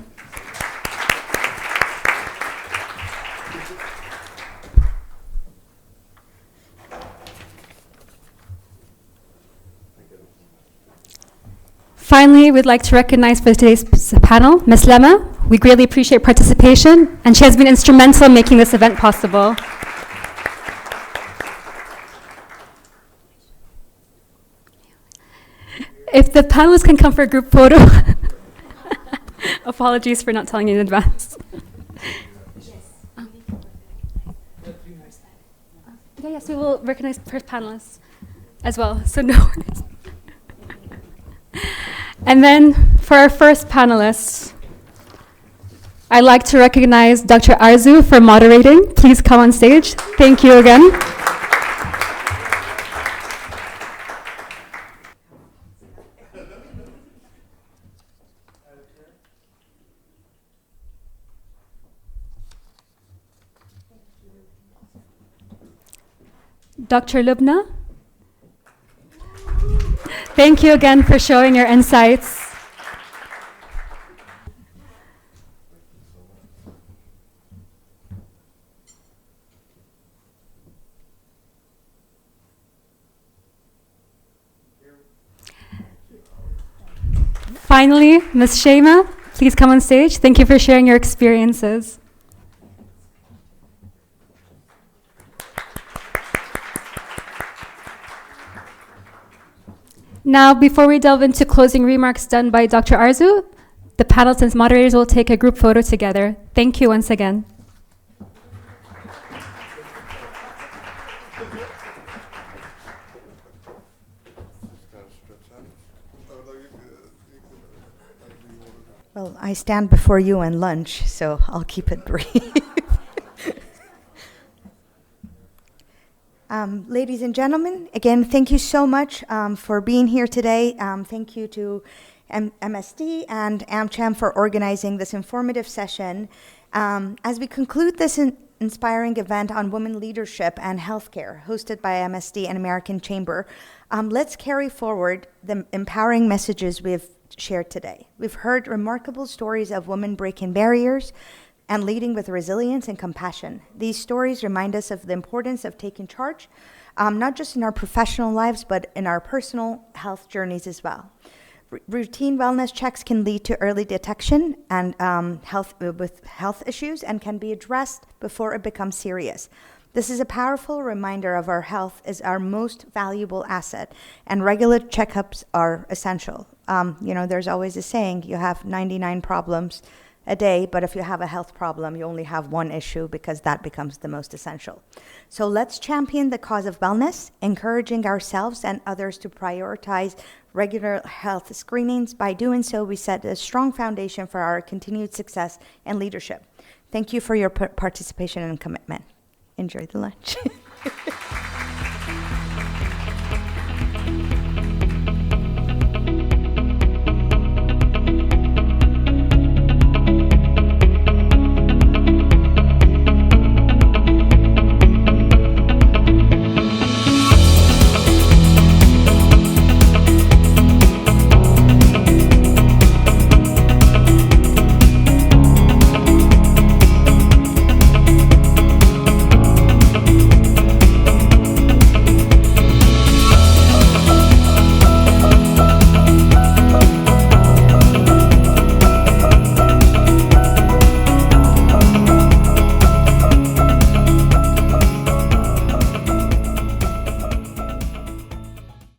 Finally, we'd like to recognize for today's panel, Ms. Lema. We greatly appreciate participation, and she has been instrumental in making this event possible. If the panelists can come for a group photo. Apologies for not telling you in advance. Yes, we will recognize first panelists as well, so no worries. And then for our first panelist, I'd like to recognize Dr. Arzu for moderating. Please come on stage. Thank you again. Dr. Lubna, thank you again for showing your insights. finally, Ms. Shema, please come on stage. Thank you for sharing your experiences. Now, before we delve into closing remarks done by Dr. Arzu, the panelists and moderators will take a group photo together. Thank you once again. Well, I stand before you on lunch, so I'll keep it brief. Ladies and gentlemen, again, thank you so much for being here today. Thank you to MSD and AmCham for organizing this informative session. As we conclude this inspiring event on women leadership and healthcare, hosted by MSD and American Chamber, let's carry forward the empowering messages we've shared today. We've heard remarkable stories of women breaking barriers and leading with resilience and compassion. These stories remind us of the importance of taking charge, not just in our professional lives, but in our personal health journeys as well. Routine wellness checks can lead to early detection and health issues and can be addressed before it becomes serious. This is a powerful reminder of our health is our most valuable asset, and regular checkups are essential. There's always a saying, you have 99 problems a day, but if you have a health problem, you only have one issue because that becomes the most essential. So let's champion the cause of wellness, encouraging ourselves and others to prioritize regular health screenings. By doing so, we set a strong foundation for our continued success and leadership. Thank you for your participation and commitment. Enjoy the lunch.